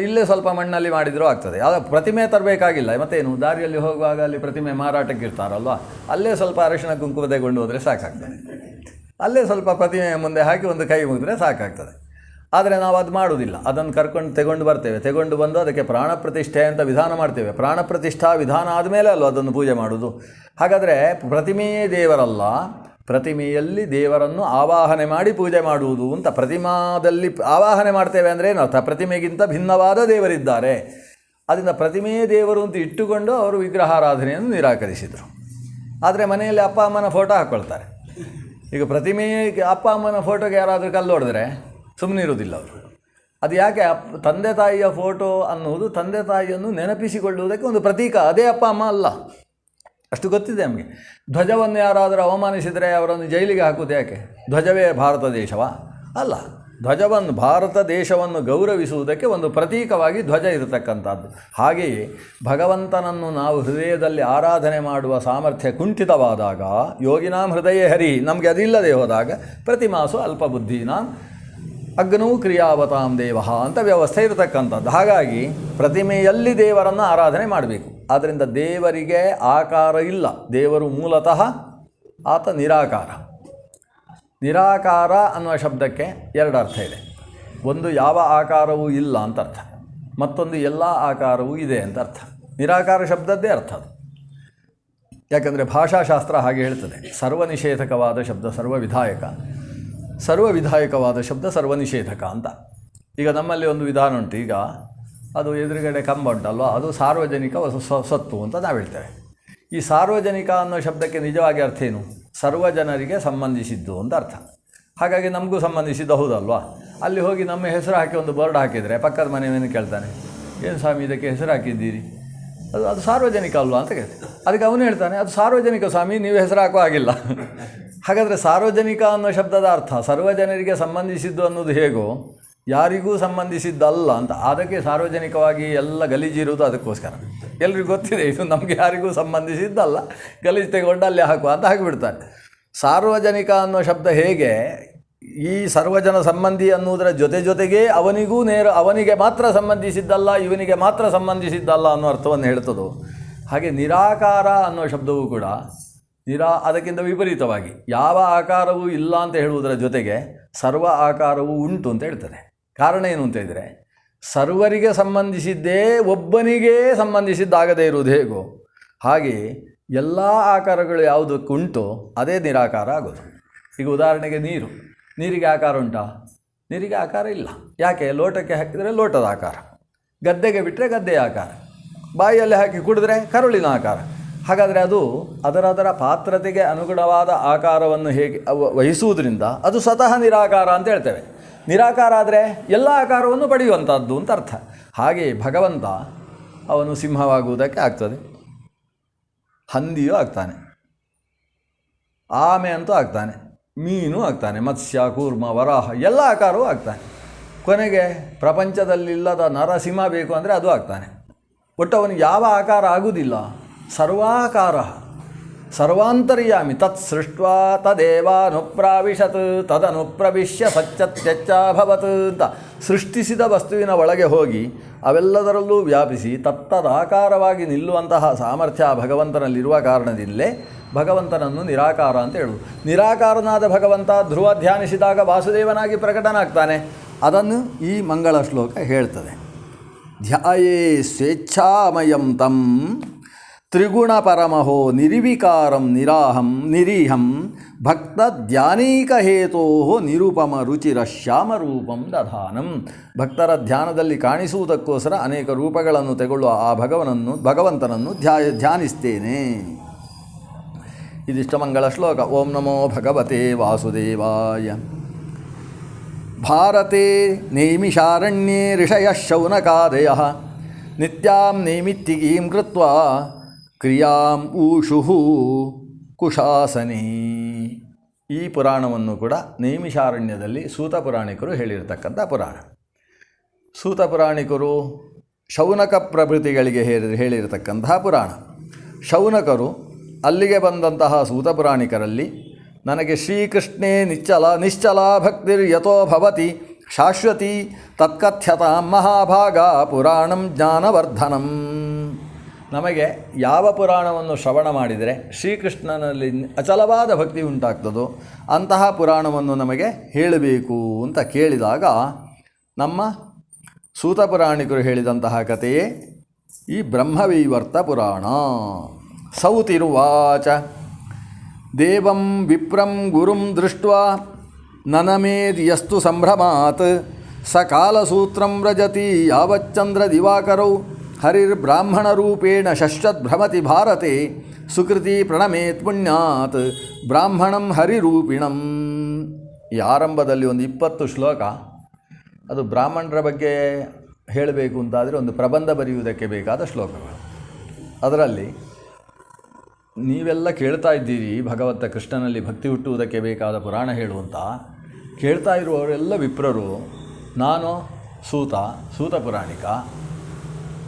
ಇಲ್ಲೇ ಸ್ವಲ್ಪ ಮಣ್ಣಲ್ಲಿ ಮಾಡಿದರೂ ಆಗ್ತದೆ. ಪ್ರತಿಮೆ ತರಬೇಕಾಗಿಲ್ಲ, ಮತ್ತೇನು ದಾರಿಯಲ್ಲಿ ಹೋಗುವಾಗ ಅಲ್ಲಿ ಪ್ರತಿಮೆ ಮಾರಾಟಕ್ಕೆ ಇರ್ತಾರಲ್ವ, ಅಲ್ಲೇ ಸ್ವಲ್ಪ ಅರಿಶಿಣ ಕುಂಕುಮ ತೆಗೊಂಡು ಹೋದರೆ ಸಾಕಾಗ್ತದೆ, ಅಲ್ಲೇ ಸ್ವಲ್ಪ ಪ್ರತಿಮೆ ಮುಂದೆ ಹಾಕಿ ಒಂದು ಕೈ ಮುಗಿದ್ರೆ ಸಾಕಾಗ್ತದೆ. ಆದರೆ ನಾವು ಅದು ಮಾಡುವುದಿಲ್ಲ, ಅದನ್ನು ತೆಗೊಂಡು ಬಂದು ಅದಕ್ಕೆ ಪ್ರಾಣ ಪ್ರತಿಷ್ಠೆ ಅಂತ ವಿಧಾನ ಮಾಡ್ತೇವೆ. ಪ್ರಾಣ ಪ್ರತಿಷ್ಠಾ ವಿಧಾನ ಆದಮೇಲೆ ಅಲ್ವ ಅದನ್ನು ಪೂಜೆ ಮಾಡೋದು. ಹಾಗಾದರೆ ಪ್ರತಿಮೆಯೇ ದೇವರಲ್ಲ, ಪ್ರತಿಮೆಯಲ್ಲಿ ದೇವರನ್ನು ಆವಾಹನೆ ಮಾಡಿ ಪೂಜೆ ಮಾಡುವುದು ಅಂತ. ಪ್ರತಿಮಾದಲ್ಲಿ ಆವಾಹನೆ ಮಾಡ್ತೇವೆ ಅಂದರೆ ಏನರ್ಥ, ಪ್ರತಿಮೆಗಿಂತ ಭಿನ್ನವಾದ ದೇವರಿದ್ದಾರೆ, ಅದರಿಂದ ಪ್ರತಿಮೆಯೇ ದೇವರು ಅಂತ ಇಟ್ಟುಕೊಂಡು ಅವರು ವಿಗ್ರಹಾರಾಧನೆಯನ್ನು ನಿರಾಕರಿಸಿದರು. ಆದರೆ ಮನೆಯಲ್ಲಿ ಅಪ್ಪ ಅಮ್ಮನ ಫೋಟೋ ಹಾಕ್ಕೊಳ್ತಾರೆ. ಈಗ ಪ್ರತಿಮೆಗೆ ಅಪ್ಪ ಅಮ್ಮನ ಫೋಟೋಗೆ ಯಾರಾದರೂ ಕಲ್ಲು ಹೊಡೆದ್ರೆ ಸುಮ್ಮನೆ ಇರುವುದಿಲ್ಲ ಅವರು. ಅದು ಯಾಕೆ, ತಂದೆ ತಾಯಿಯ ಫೋಟೋ ಅನ್ನುವುದು ತಂದೆ ತಾಯಿಯನ್ನು ನೆನಪಿಸಿಕೊಳ್ಳುವುದಕ್ಕೆ ಒಂದು ಪ್ರತೀಕ, ಅದೇ ಅಪ್ಪ ಅಮ್ಮ ಅಲ್ಲ, ಅಷ್ಟು ಗೊತ್ತಿದೆ ನಮಗೆ. ಧ್ವಜವನ್ನು ಯಾರಾದರೂ ಅವಮಾನಿಸಿದರೆ ಅವರನ್ನು ಜೈಲಿಗೆ ಹಾಕುವುದು ಯಾಕೆ, ಧ್ವಜವೇ ಭಾರತ ದೇಶವಾ? ಅಲ್ಲ, ಧ್ವಜವನ್ನು, ಭಾರತ ದೇಶವನ್ನು ಗೌರವಿಸುವುದಕ್ಕೆ ಒಂದು ಪ್ರತೀಕವಾಗಿ ಧ್ವಜ ಇರತಕ್ಕಂಥದ್ದು. ಹಾಗೆಯೇ ಭಗವಂತನನ್ನು ನಾವು ಹೃದಯದಲ್ಲಿ ಆರಾಧನೆ ಮಾಡುವ ಸಾಮರ್ಥ್ಯ ಕುಂಠಿತವಾದಾಗ, ಯೋಗಿನಾಂ ಹೃದಯ ಹರಿ, ನಮಗೆ ಅದಿಲ್ಲದೆ ಹೋದಾಗ ಪ್ರತಿಮಾಸು ಅಲ್ಪಬುದ್ಧೀನಾಂ ಅಗ್ನೂ ಕ್ರಿಯಾವತಾಂ ದೇವ ಅಂತ ವ್ಯವಸ್ಥೆ ಇರತಕ್ಕಂಥದ್ದು. ಹಾಗಾಗಿ ಪ್ರತಿಮೆಯಲ್ಲಿ ದೇವರನ್ನು ಆರಾಧನೆ ಮಾಡಬೇಕು. ಆದ್ದರಿಂದ ದೇವರಿಗೆ ಆಕಾರ ಇಲ್ಲ. ದೇವರು ಮೂಲತಃ ಆತ ನಿರಾಕಾರ. ನಿರಾಕಾರ ಅನ್ನುವ ಶಬ್ದಕ್ಕೆ ಎರಡು ಅರ್ಥ ಇದೆ. ಒಂದು, ಯಾವ ಆಕಾರವೂ ಇಲ್ಲ ಅಂತ ಅರ್ಥ. ಮತ್ತೊಂದು, ಎಲ್ಲ ಆಕಾರವೂ ಇದೆ ಅಂತ ಅರ್ಥ. ನಿರಾಕಾರ ಶಬ್ದದ್ದೇ ಅರ್ಥ ಅದು. ಯಾಕಂದರೆ ಭಾಷಾಶಾಸ್ತ್ರ ಹಾಗೆ ಹೇಳ್ತದೆ, ಸರ್ವನಿಷೇಧಕವಾದ ಶಬ್ದ ಸರ್ವವಿಧಾಯಕ, ಸರ್ವವಿಧಾಯಕವಾದ ಶಬ್ದ ಸರ್ವನಿಷೇಧಕ ಅಂತ. ಈಗ ನಮ್ಮಲ್ಲಿ ಒಂದು ವಿಧಾನ ಉಂಟು. ಈಗ ಅದು ಎದುರುಗಡೆ ಕಂಬ ಉಂಟಲ್ವ, ಅದು ಸಾರ್ವಜನಿಕ ಸತ್ತು ಅಂತ ನಾವು ಹೇಳ್ತೇವೆ. ಈ ಸಾರ್ವಜನಿಕ ಅನ್ನೋ ಶಬ್ದಕ್ಕೆ ನಿಜವಾಗಿ ಅರ್ಥ ಏನು? ಸರ್ವಜನರಿಗೆ ಸಂಬಂಧಿಸಿದ್ದು ಅಂತ ಅರ್ಥ. ಹಾಗಾಗಿ ನಮಗೂ ಸಂಬಂಧಿಸಿದ್ದು ಹೌದಲ್ವಾ? ಅಲ್ಲಿ ಹೋಗಿ ನಮ್ಮ ಹೆಸರು ಹಾಕಿ ಒಂದು ಬೋರ್ಡ್ ಹಾಕಿದರೆ ಪಕ್ಕದ ಮನೆಯನ್ನು ಕೇಳ್ತಾನೆ, ಏನು ಸ್ವಾಮಿ ಇದಕ್ಕೆ ಹೆಸರು ಹಾಕಿದ್ದೀರಿ, ಅದು ಸಾರ್ವಜನಿಕ ಅಲ್ವಾ ಅಂತ ಕೇಳ್ತಾನೆ. ಅದಕ್ಕೆ ಅವನು ಹೇಳ್ತಾನೆ, ಅದು ಸಾರ್ವಜನಿಕ ಸ್ವಾಮಿ, ನೀವು ಹೆಸರು ಹಾಕೋ ಹಾಗಿಲ್ಲ. ಹಾಗಾದರೆ ಸಾರ್ವಜನಿಕ ಅನ್ನೋ ಶಬ್ದದ ಅರ್ಥ ಸರ್ವಜನರಿಗೆ ಸಂಬಂಧಿಸಿದ್ದು ಅನ್ನೋದು ಹೇಗೋ ಯಾರಿಗೂ ಸಂಬಂಧಿಸಿದ್ದಲ್ಲ ಅಂತ. ಅದಕ್ಕೆ ಸಾರ್ವಜನಿಕವಾಗಿ ಎಲ್ಲ ಗಲೀಜಿರುವುದು ಅದಕ್ಕೋಸ್ಕರ. ಎಲ್ರಿಗೂ ಗೊತ್ತಿದೆ ಇದು ನಮಗೆ ಯಾರಿಗೂ ಸಂಬಂಧಿಸಿದ್ದಲ್ಲ, ಗಲೀಜು ತೆಗೊಂಡು ಅಲ್ಲೇ ಹಾಕುವ ಅಂತ ಹಾಕಿಬಿಡ್ತಾರೆ. ಸಾರ್ವಜನಿಕ ಅನ್ನೋ ಶಬ್ದ ಹೇಗೆ ಈ ಸರ್ವಜನ ಸಂಬಂಧಿ ಅನ್ನುವುದರ ಜೊತೆಗೆ ಅವನಿಗೆ ಮಾತ್ರ ಸಂಬಂಧಿಸಿದ್ದಲ್ಲ, ಇವನಿಗೆ ಮಾತ್ರ ಸಂಬಂಧಿಸಿದ್ದಲ್ಲ ಅನ್ನೋ ಅರ್ಥವನ್ನು ಹೇಳ್ತದೋ, ಹಾಗೆ ನಿರಾಕಾರ ಅನ್ನೋ ಶಬ್ದವೂ ಕೂಡ ಅದಕ್ಕಿಂತ ವಿಪರೀತವಾಗಿ ಯಾವ ಆಕಾರವೂ ಇಲ್ಲ ಅಂತ ಹೇಳುವುದರ ಜೊತೆಗೆ ಸರ್ವ ಆಕಾರವೂ ಉಂಟು ಅಂತ ಹೇಳ್ತದೆ. ಕಾರಣ ಏನು ಅಂತ ಹೇಳಿದರೆ, ಸರ್ವರಿಗೆ ಸಂಬಂಧಿಸಿದ್ದೇ ಒಬ್ಬನಿಗೇ ಸಂಬಂಧಿಸಿದ್ದಾಗದೇ ಇರುವುದು ಹೇಗೋ ಹಾಗೆ ಎಲ್ಲ ಆಕಾರಗಳು ಯಾವುದಕ್ಕುಂಟೋ ಅದೇ ನಿರಾಕಾರ ಆಗೋದು. ಈಗ ಉದಾಹರಣೆಗೆ ನೀರಿಗೆ ಆಕಾರ ಉಂಟಾ? ನೀರಿಗೆ ಆಕಾರ ಇಲ್ಲ. ಯಾಕೆ? ಲೋಟಕ್ಕೆ ಹಾಕಿದರೆ ಲೋಟದ ಆಕಾರ, ಗದ್ದೆಗೆ ಬಿಟ್ಟರೆ ಗದ್ದೆಯ ಆಕಾರ, ಬಾಯಿಯಲ್ಲಿ ಹಾಕಿ ಕುಡಿದ್ರೆ ಕರುಳಿನ ಆಕಾರ. ಹಾಗಾದರೆ ಅದು ಅದರ ಪಾತ್ರತೆಗೆ ಅನುಗುಣವಾದ ಆಕಾರವನ್ನು ಹೇಗೆ ವಹಿಸುವುದರಿಂದ ಅದು ಸ್ವತಃ ನಿರಾಕಾರ ಅಂತ ಹೇಳ್ತೇವೆ. ನಿರಾಕಾರ ಆದರೆ ಎಲ್ಲ ಆಕಾರವನ್ನು ಪಡೆಯುವಂಥದ್ದು ಅಂತ ಅರ್ಥ. ಹಾಗೆ ಭಗವಂತ ಅವನು ಸಿಂಹವಾಗುವುದಕ್ಕೆ ಆಗ್ತದೆ, ಹಂದಿಯೂ ಆಗ್ತಾನೆ, ಆಮೆ ಅಂತೂ ಆಗ್ತಾನೆ, ಮೀನು ಆಗ್ತಾನೆ, ಮತ್ಸ್ಯ ಕೂರ್ಮ ವರಾಹ ಎಲ್ಲ ಆಕಾರವೂ ಆಗ್ತಾನೆ. ಕೊನೆಗೆ ಪ್ರಪಂಚದಲ್ಲಿಲ್ಲದ ನರಸಿಂಹ ಬೇಕು ಅಂದರೆ ಅದು ಆಗ್ತಾನೆ. ಒಟ್ಟು ಅವನಿಗೆ ಯಾವ ಆಕಾರ ಆಗುವುದಿಲ್ಲ, ಸರ್ವಾಕಾರ ಸರ್ವಾಂತರ್ಯಾಮಿ. ತತ್ ಸೃಷ್ಟ್ವಾ ತದೇವಾನುಪ್ರಾವಿಶತ್ ತದನುಪ್ರವಿಶ್ಯ ಸಚ್ಚತ್ಯಚ್ಚಾಭವತ್ ಅಂತ ಸೃಷ್ಟಿಸಿದ ವಸ್ತುವಿನ ಒಳಗೆ ಹೋಗಿ ಅವೆಲ್ಲದರಲ್ಲೂ ವ್ಯಾಪಿಸಿ ತತ್ತದಾಕಾರವಾಗಿ ನಿಲ್ಲುವಂತಹ ಸಾಮರ್ಥ್ಯ ಭಗವಂತನಲ್ಲಿರುವ ಕಾರಣದಿಂದಲೇ ಭಗವಂತನನ್ನು ನಿರಾಕಾರ ಅಂತ ಹೇಳುವುದು. ನಿರಾಕಾರನಾದ ಭಗವಂತ ಧ್ರುವ ಧ್ಯಾನಿಸಿದಾಗ ವಾಸುದೇವನಾಗಿ ಪ್ರಕಟನಾಗ್ತಾನೆ. ಅದನ್ನು ಈ ಮಂಗಳ ಶ್ಲೋಕ ಹೇಳ್ತದೆ. ಧ್ಯಾಯೇ ಸ್ವೇಚ್ಛಾಮಯಂ ತಂ ತ್ರಿಗುಣ ಪರಮಹೋ ನಿರ್ವಿಕಾರಂ ನಿರೀಹಂ ಭಕ್ತ ಧ್ಯಾನೈಕಹೇತೋ ನಿರುಪಮ ರುಚಿರ ಶ್ಯಾಮರೂಪಂ ದಧಾನಂ. ಭಕ್ತರ ಧ್ಯಾನದಲ್ಲಿ ಕಾಣಿಸುವುದಕ್ಕೋಸ್ಕರ ಅನೇಕ ರೂಪಗಳನ್ನು ತೆಗೊಳ್ಳುವ ಆ ಭಗವಂತನನ್ನು ಧ್ಯಾನಿಸ್ತೇನೆ. ಇದಿಷ್ಟ ಮಂಗಳ ಶ್ಲೋಕ. ಓಂ ನಮೋ ಭಗವತೆ ವಾಸುದೇವಾಯ. ಭಾರತೆ ನೈಮಿಷಾರಣ್ಯೇ ಋಷಯಃ ಶೌನಕಾದಯಃ ನಿತ್ಯಾಂ ನೈಮಿತ್ತಿಕೀಂ ಕೃತ್ವಾ ಕ್ರಿಯಾಂ ಊಷುಃ ಕುಶಾಸನೇ. ಈ ಪುರಾಣವನ್ನು ಕೂಡ ನೈಮಿಷಾರಣ್ಯದಲ್ಲಿ ಸೂತ ಪುರಾಣಿಕರು ಹೇಳಿರ್ತಕ್ಕಂಥ ಪುರಾಣ. ಸೂತ ಪುರಾಣಿಕರು ಶೌನಕ ಪ್ರಭೃತಿಗಳಿಗೆ ಹೇಳಿರತಕ್ಕಂತಹ ಪುರಾಣ. ಶೌನಕರು ಅಲ್ಲಿಗೆ ಬಂದಂತಹ ಸೂತ ಪುರಾಣಿಕರಲ್ಲಿ ನನಗೆ ಶ್ರೀಕೃಷ್ಣೇ ನಿಶ್ಚಲ ಭಕ್ತಿರ್ ಯತೋ ಭವತಿ ಶಾಶ್ವತಿ ತತ್ಕಥ್ಯತಾಂ ಮಹಾಭಾಗ ಪುರಾಣಂ ಜ್ಞಾನವರ್ಧನಂ. ನಮಗೆ ಯಾವ ಪುರಾಣವನ್ನು ಶ್ರವಣ ಮಾಡಿದರೆ ಶ್ರೀಕೃಷ್ಣನಲ್ಲಿ ಅಚಲವಾದ ಭಕ್ತಿ ಉಂಟಾಗ್ತದೋ ಅಂತಹ ಪುರಾಣವನ್ನು ನಮಗೆ ಹೇಳಬೇಕು ಅಂತ ಕೇಳಿದಾಗ ನಮ್ಮ ಸೂತ ಪುರಾಣಿಕರು ಹೇಳಿದಂತಹ ಕಥೆಯೇ ಈ ಬ್ರಹ್ಮವೈವರ್ತ ಪುರಾಣ. ಸೌತಿರುವಾಚ ದೇವಂ ವಿಪ್ರಂ ಗುರುಂ ದೃಷ್ಟ್ವಾ ನನಮೇದ್ಯಸ್ತು ಸಂಭ್ರಮಾತ್ ಸ ಕಾಲಸೂತ್ರಂ ವ್ರಜತಿ ಯಾವಚ್ಚಂದ್ರ ದಿವಾಕರೌ ಹರಿರ್ಬ್ರಾಹ್ಮಣರೂಪೇಣ ಶಶ್ವದ್ಭ್ರಮತಿ ಭಾರತೆ ಸುಕೃತಿ ಪ್ರಣಮೇತ್ ಪುಣ್ಯಾತ್ ಬ್ರಾಹ್ಮಣಂ ಹರಿರೂಪಿಣಂ. ಈ ಆರಂಭದಲ್ಲಿ ಒಂದು 20 ಶ್ಲೋಕ. ಅದು ಬ್ರಾಹ್ಮಣರ ಬಗ್ಗೆ ಹೇಳಬೇಕು ಅಂತಾದರೆ ಒಂದು ಪ್ರಬಂಧ ಬರೆಯುವುದಕ್ಕೆ ಬೇಕಾದ ಶ್ಲೋಕಗಳು. ಅದರಲ್ಲಿ ನೀವೆಲ್ಲ ಕೇಳ್ತಾ ಇದ್ದೀರಿ ಭಗವಂತ ಕೃಷ್ಣನಲ್ಲಿ ಭಕ್ತಿ ಹುಟ್ಟುವುದಕ್ಕೆ ಬೇಕಾದ ಪುರಾಣ ಹೇಳುವಂತ. ಕೇಳ್ತಾ ಇರುವವರೆಲ್ಲ ವಿಪ್ರರು. ನಾನು ಸೂತ ಪುರಾಣಿಕ,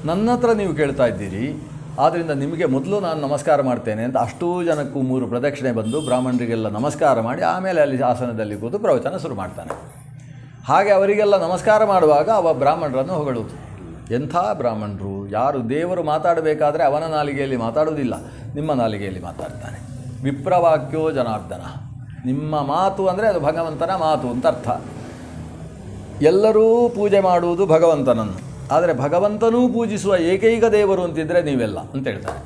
ನನ್ನ ಹತ್ರ ನೀವು ಕೇಳ್ತಾ ಇದ್ದೀರಿ, ಆದ್ದರಿಂದ ನಿಮಗೆ ಮೊದಲು ನಾನು ನಮಸ್ಕಾರ ಮಾಡ್ತೇನೆ ಅಂತ ಅಷ್ಟೂ ಜನಕ್ಕೂ 3 ಪ್ರದಕ್ಷಿಣೆ ಬಂದು ಬ್ರಾಹ್ಮಣರಿಗೆಲ್ಲ ನಮಸ್ಕಾರ ಮಾಡಿ ಆಮೇಲೆ ಅಲ್ಲಿ ಆಸನದಲ್ಲಿ ಕೂತು ಪ್ರವಚನ ಶುರು ಮಾಡ್ತಾನೆ. ಹಾಗೆ ಅವರಿಗೆಲ್ಲ ನಮಸ್ಕಾರ ಮಾಡುವಾಗ ಅವ ಬ್ರಾಹ್ಮಣರನ್ನು ಹೊಗಳುವುದು. ಎಂಥ ಬ್ರಾಹ್ಮಣರು! ಯಾರು ದೇವರು ಮಾತಾಡಬೇಕಾದ್ರೆ ಅವನ ನಾಲಿಗೆಯಲ್ಲಿ ಮಾತಾಡುವುದಿಲ್ಲ, ನಿಮ್ಮ ನಾಲಿಗೆಯಲ್ಲಿ ಮಾತಾಡ್ತಾನೆ. ವಿಪ್ರವಾಕ್ಯೋ ಜನಾರ್ದನ. ನಿಮ್ಮ ಮಾತು ಅಂದರೆ ಅದು ಭಗವಂತನ ಮಾತು ಅಂತ ಅರ್ಥ. ಎಲ್ಲರೂ ಪೂಜೆ ಮಾಡುವುದು ಭಗವಂತನನ್ನು, ಆದರೆ ಭಗವಂತನೂ ಪೂಜಿಸುವ ಏಕೈಕ ದೇವರು ಅಂತಿದ್ದರೆ ನೀವೆಲ್ಲ ಅಂತ ಹೇಳ್ತಾರೆ.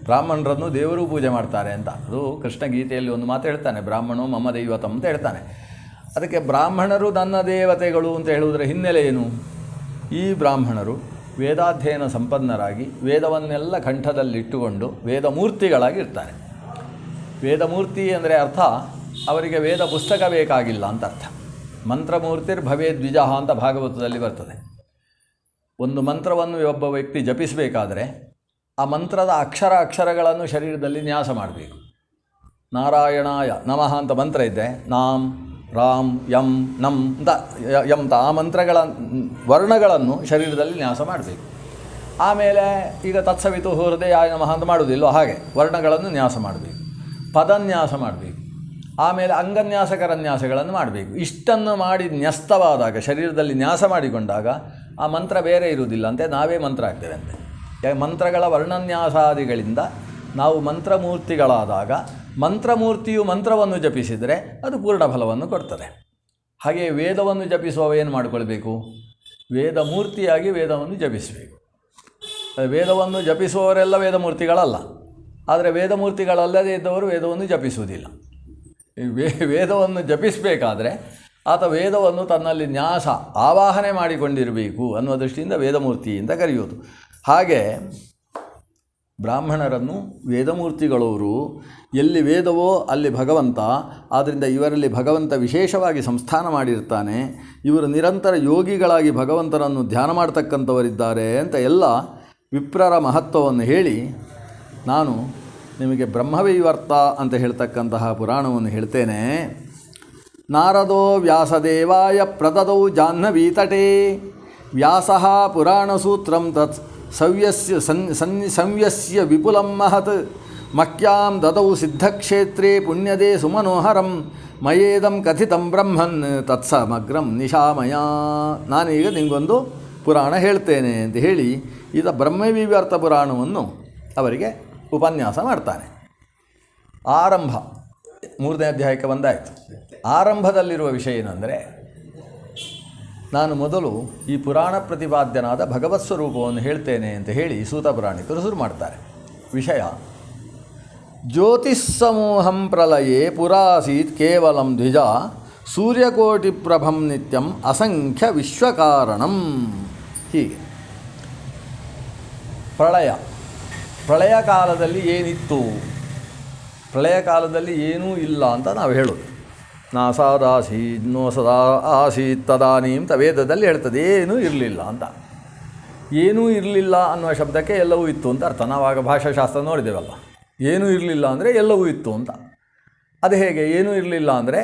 ಬ್ರಾಹ್ಮಣರನ್ನು ದೇವರು ಪೂಜೆ ಮಾಡ್ತಾರೆ ಅಂತ. ಅದು ಕೃಷ್ಣ ಗೀತೆಯಲ್ಲಿ ಒಂದು ಮಾತು ಹೇಳ್ತಾನೆ, ಬ್ರಾಹ್ಮಣೋ ಮಮ ದೈವತಂ ಅಂತ ಹೇಳ್ತಾನೆ. ಅದಕ್ಕೆ ಬ್ರಾಹ್ಮಣರು ನನ್ನ ದೇವತೆಗಳು ಅಂತ ಹೇಳುವುದರ ಹಿನ್ನೆಲೆ ಏನು? ಈ ಬ್ರಾಹ್ಮಣರು ವೇದಾಧ್ಯಯನ ಸಂಪನ್ನರಾಗಿ ವೇದವನ್ನೆಲ್ಲ ಕಂಠದಲ್ಲಿಟ್ಟುಕೊಂಡು ವೇದಮೂರ್ತಿಗಳಾಗಿ ಇರ್ತಾರೆ. ವೇದಮೂರ್ತಿ ಅಂದರೆ ಅರ್ಥ ಅವರಿಗೆ ವೇದ ಪುಸ್ತಕ ಬೇಕಾಗಿಲ್ಲ ಅಂತ ಅರ್ಥ. ಮಂತ್ರಮೂರ್ತಿರ್ ಭವೇದ್ವಿಜಃ ಅಂತ ಭಾಗವತದಲ್ಲಿ ಬರ್ತದೆ. ಒಂದು ಮಂತ್ರವನ್ನು ಒಬ್ಬ ವ್ಯಕ್ತಿ ಜಪಿಸಬೇಕಾದರೆ ಆ ಮಂತ್ರದ ಅಕ್ಷರಗಳನ್ನು ಶರೀರದಲ್ಲಿ ನ್ಯಾಸ ಮಾಡಬೇಕು. ನಾರಾಯಣಾಯ ನಮಃ ಅಂತ ಮಂತ್ರ ಇದೆ, ನಾಂ ರಾಮ್ ಯಂ ನಂ ಅಂತ ಯಂತ ಆ ಮಂತ್ರಗಳ ವರ್ಣಗಳನ್ನು ಶರೀರದಲ್ಲಿ ನ್ಯಾಸ ಮಾಡಬೇಕು. ಆಮೇಲೆ ಈಗ ತತ್ಸವಿತು ಹೃದಯಾಯ ನಮಃ ಅಂತ ಮಾಡುವುದಿಲ್ಲ, ಹಾಗೆ ವರ್ಣಗಳನ್ನು ನ್ಯಾಸ ಮಾಡಬೇಕು, ಪದನ್ಯಾಸ ಮಾಡಬೇಕು, ಆಮೇಲೆ ಅಂಗನ್ಯಾಸಕರನ್ಯಾಸಗಳನ್ನು ಮಾಡಬೇಕು. ಇಷ್ಟನ್ನು ಮಾಡಿ ನ್ಯಸ್ತವಾದಾಗ, ಶರೀರದಲ್ಲಿ ನ್ಯಾಸ ಮಾಡಿಕೊಂಡಾಗ ಆ ಮಂತ್ರ ಬೇರೆ ಇರುವುದಿಲ್ಲ ಅಂತೆ, ನಾವೇ ಮಂತ್ರ ಆಗ್ತೇವೆ ಅಂತೆ. ಮಂತ್ರಗಳ ವರ್ಣನ್ಯಾಸಾದಿಗಳಿಂದ ನಾವು ಮಂತ್ರಮೂರ್ತಿಗಳಾದಾಗ ಮಂತ್ರಮೂರ್ತಿಯು ಮಂತ್ರವನ್ನು ಜಪಿಸಿದರೆ ಅದು ಪೂರ್ಣ ಫಲವನ್ನು ಕೊಡ್ತದೆ. ಹಾಗೆ ವೇದವನ್ನು ಜಪಿಸುವವ ಏನು ಮಾಡಿಕೊಳ್ಬೇಕು? ವೇದಮೂರ್ತಿಯಾಗಿ ವೇದವನ್ನು ಜಪಿಸಬೇಕು. ವೇದವನ್ನು ಜಪಿಸುವವರೆಲ್ಲ ವೇದಮೂರ್ತಿಗಳಲ್ಲ, ಆದರೆ ವೇದಮೂರ್ತಿಗಳಲ್ಲದೇ ಇದ್ದವರು ವೇದವನ್ನು ಜಪಿಸುವುದಿಲ್ಲ. ವೇದವನ್ನು ಜಪಿಸಬೇಕಾದ್ರೆ ಆತ ವೇದವನ್ನು ತನ್ನಲ್ಲಿ ನ್ಯಾಸ ಆವಾಹನೆ ಮಾಡಿಕೊಂಡಿರಬೇಕು ಅನ್ನುವ ದೃಷ್ಟಿಯಿಂದ ವೇದಮೂರ್ತಿ ಅಂತ ಕರೆಯುವುದು. ಹಾಗೆ ಬ್ರಾಹ್ಮಣರನ್ನು ವೇದಮೂರ್ತಿಗಳವರು. ಎಲ್ಲಿ ವೇದವೋ ಅಲ್ಲಿ ಭಗವಂತ. ಆದ್ದರಿಂದ ಇವರಲ್ಲಿ ಭಗವಂತ ವಿಶೇಷವಾಗಿ ಸಂಸ್ಥಾನ ಮಾಡಿರ್ತಾನೆ. ಇವರು ನಿರಂತರ ಯೋಗಿಗಳಾಗಿ ಭಗವಂತನನ್ನು ಧ್ಯಾನ ಮಾಡ್ತಕ್ಕಂಥವರಿದ್ದಾರೆ ಅಂತ ಎಲ್ಲ ವಿಪ್ರರ ಮಹತ್ವವನ್ನು ಹೇಳಿ, ನಾನು ನಿಮಗೆ ಬ್ರಹ್ಮವೈವರ್ತ ಅಂತ ಹೇಳ್ತಕ್ಕಂತಹ ಪುರಾಣವನ್ನು ಹೇಳ್ತೇನೆ. ನಾರದೋ ವ್ಯಾಸದೇವಾಯ ಪ್ರದದೌ ಜಾಹ್ನವೀತಟೇ ವ್ಯಾಸಃ ಪುರಾಣಸೂತ್ರಂ ತತ್ ಸಂವ್ಯಸ್ಯ ವಿಪುಲಂ ಮಹತ್ ಮಕ್ಯಾಂ ದದೌ ಸಿದ್ಧಕ್ಷೇತ್ರೇ ಪುಣ್ಯದೇ ಸುಮನೋಹರಂ ಮಯೇದಂ ಕಥಿತಂ ಬ್ರಹ್ಮನ್ ತತ್ಸಮಗ್ರಂ ನಿಶಾಮಯ. ನಾನೀಗ ನಿಮಗೊಂದು ಪುರಾಣ ಹೇಳ್ತೇನೆ ಅಂತ ಹೇಳಿ ಈತ ಬ್ರಹ್ಮವೈವರ್ತ ಪುರಾಣವನ್ನು ಅವರಿಗೆ ಉಪನ್ಯಾಸ ಮಾಡ್ತಾನೆ. ಆರಂಭ 3ನೇ ಅಧ್ಯಾಯಕ್ಕೆ ಬಂದಾಯಿತು. ಆರಂಭದಲ್ಲಿರುವ ವಿಷಯ ಏನಂದರೆ, ನಾನು ಮೊದಲು ಈ ಪುರಾಣ ಪ್ರತಿಪಾದ್ಯನಾದ ಭಗವತ್ ಸ್ವರೂಪವನ್ನು ಹೇಳ್ತೇನೆ ಅಂತ ಹೇಳಿ ಸೂತ ಪುರಾಣಿಕರು ಶುರು ಮಾಡ್ತಾರೆ. ವಿಷಯ: ಜ್ಯೋತಿಸ್ಸಮೂಹಂ ಪ್ರಲಯೇ ಪುರಾಸೀತ್ ಕೇವಲಂ ದ್ವಿಜ ಸೂರ್ಯಕೋಟಿಪ್ರಭಂ ನಿತ್ಯಂ ಅಸಂಖ್ಯ ವಿಶ್ವಕಾರಣಂ. ಹೀಗೆ ಪ್ರಳಯ ಕಾಲದಲ್ಲಿ ಏನಿತ್ತು? ಪ್ರಳಯ ಕಾಲದಲ್ಲಿ ಏನೂ ಇಲ್ಲ ಅಂತ ನಾವು ಹೇಳೋದು. ನಾ ಸಾದಾಸೀತ್ ನೋ ಸದಾ ಆಸೀತ್ ತದಾನೀಂ ಅಂತ ವೇದದಲ್ಲಿ ಹೇಳ್ತದೆ. ಏನೂ ಇರಲಿಲ್ಲ ಅಂತ. ಏನೂ ಇರಲಿಲ್ಲ ಅನ್ನುವ ಶಬ್ದಕ್ಕೆ ಎಲ್ಲವೂ ಇತ್ತು ಅಂತ ಅರ್ಥ. ನಾವಾಗ ಭಾಷಾಶಾಸ್ತ್ರ ನೋಡಿದ್ದೇವಲ್ಲ, ಏನೂ ಇರಲಿಲ್ಲ ಅಂದರೆ ಎಲ್ಲವೂ ಇತ್ತು ಅಂತ. ಅದು ಹೇಗೆ? ಏನೂ ಇರಲಿಲ್ಲ ಅಂದರೆ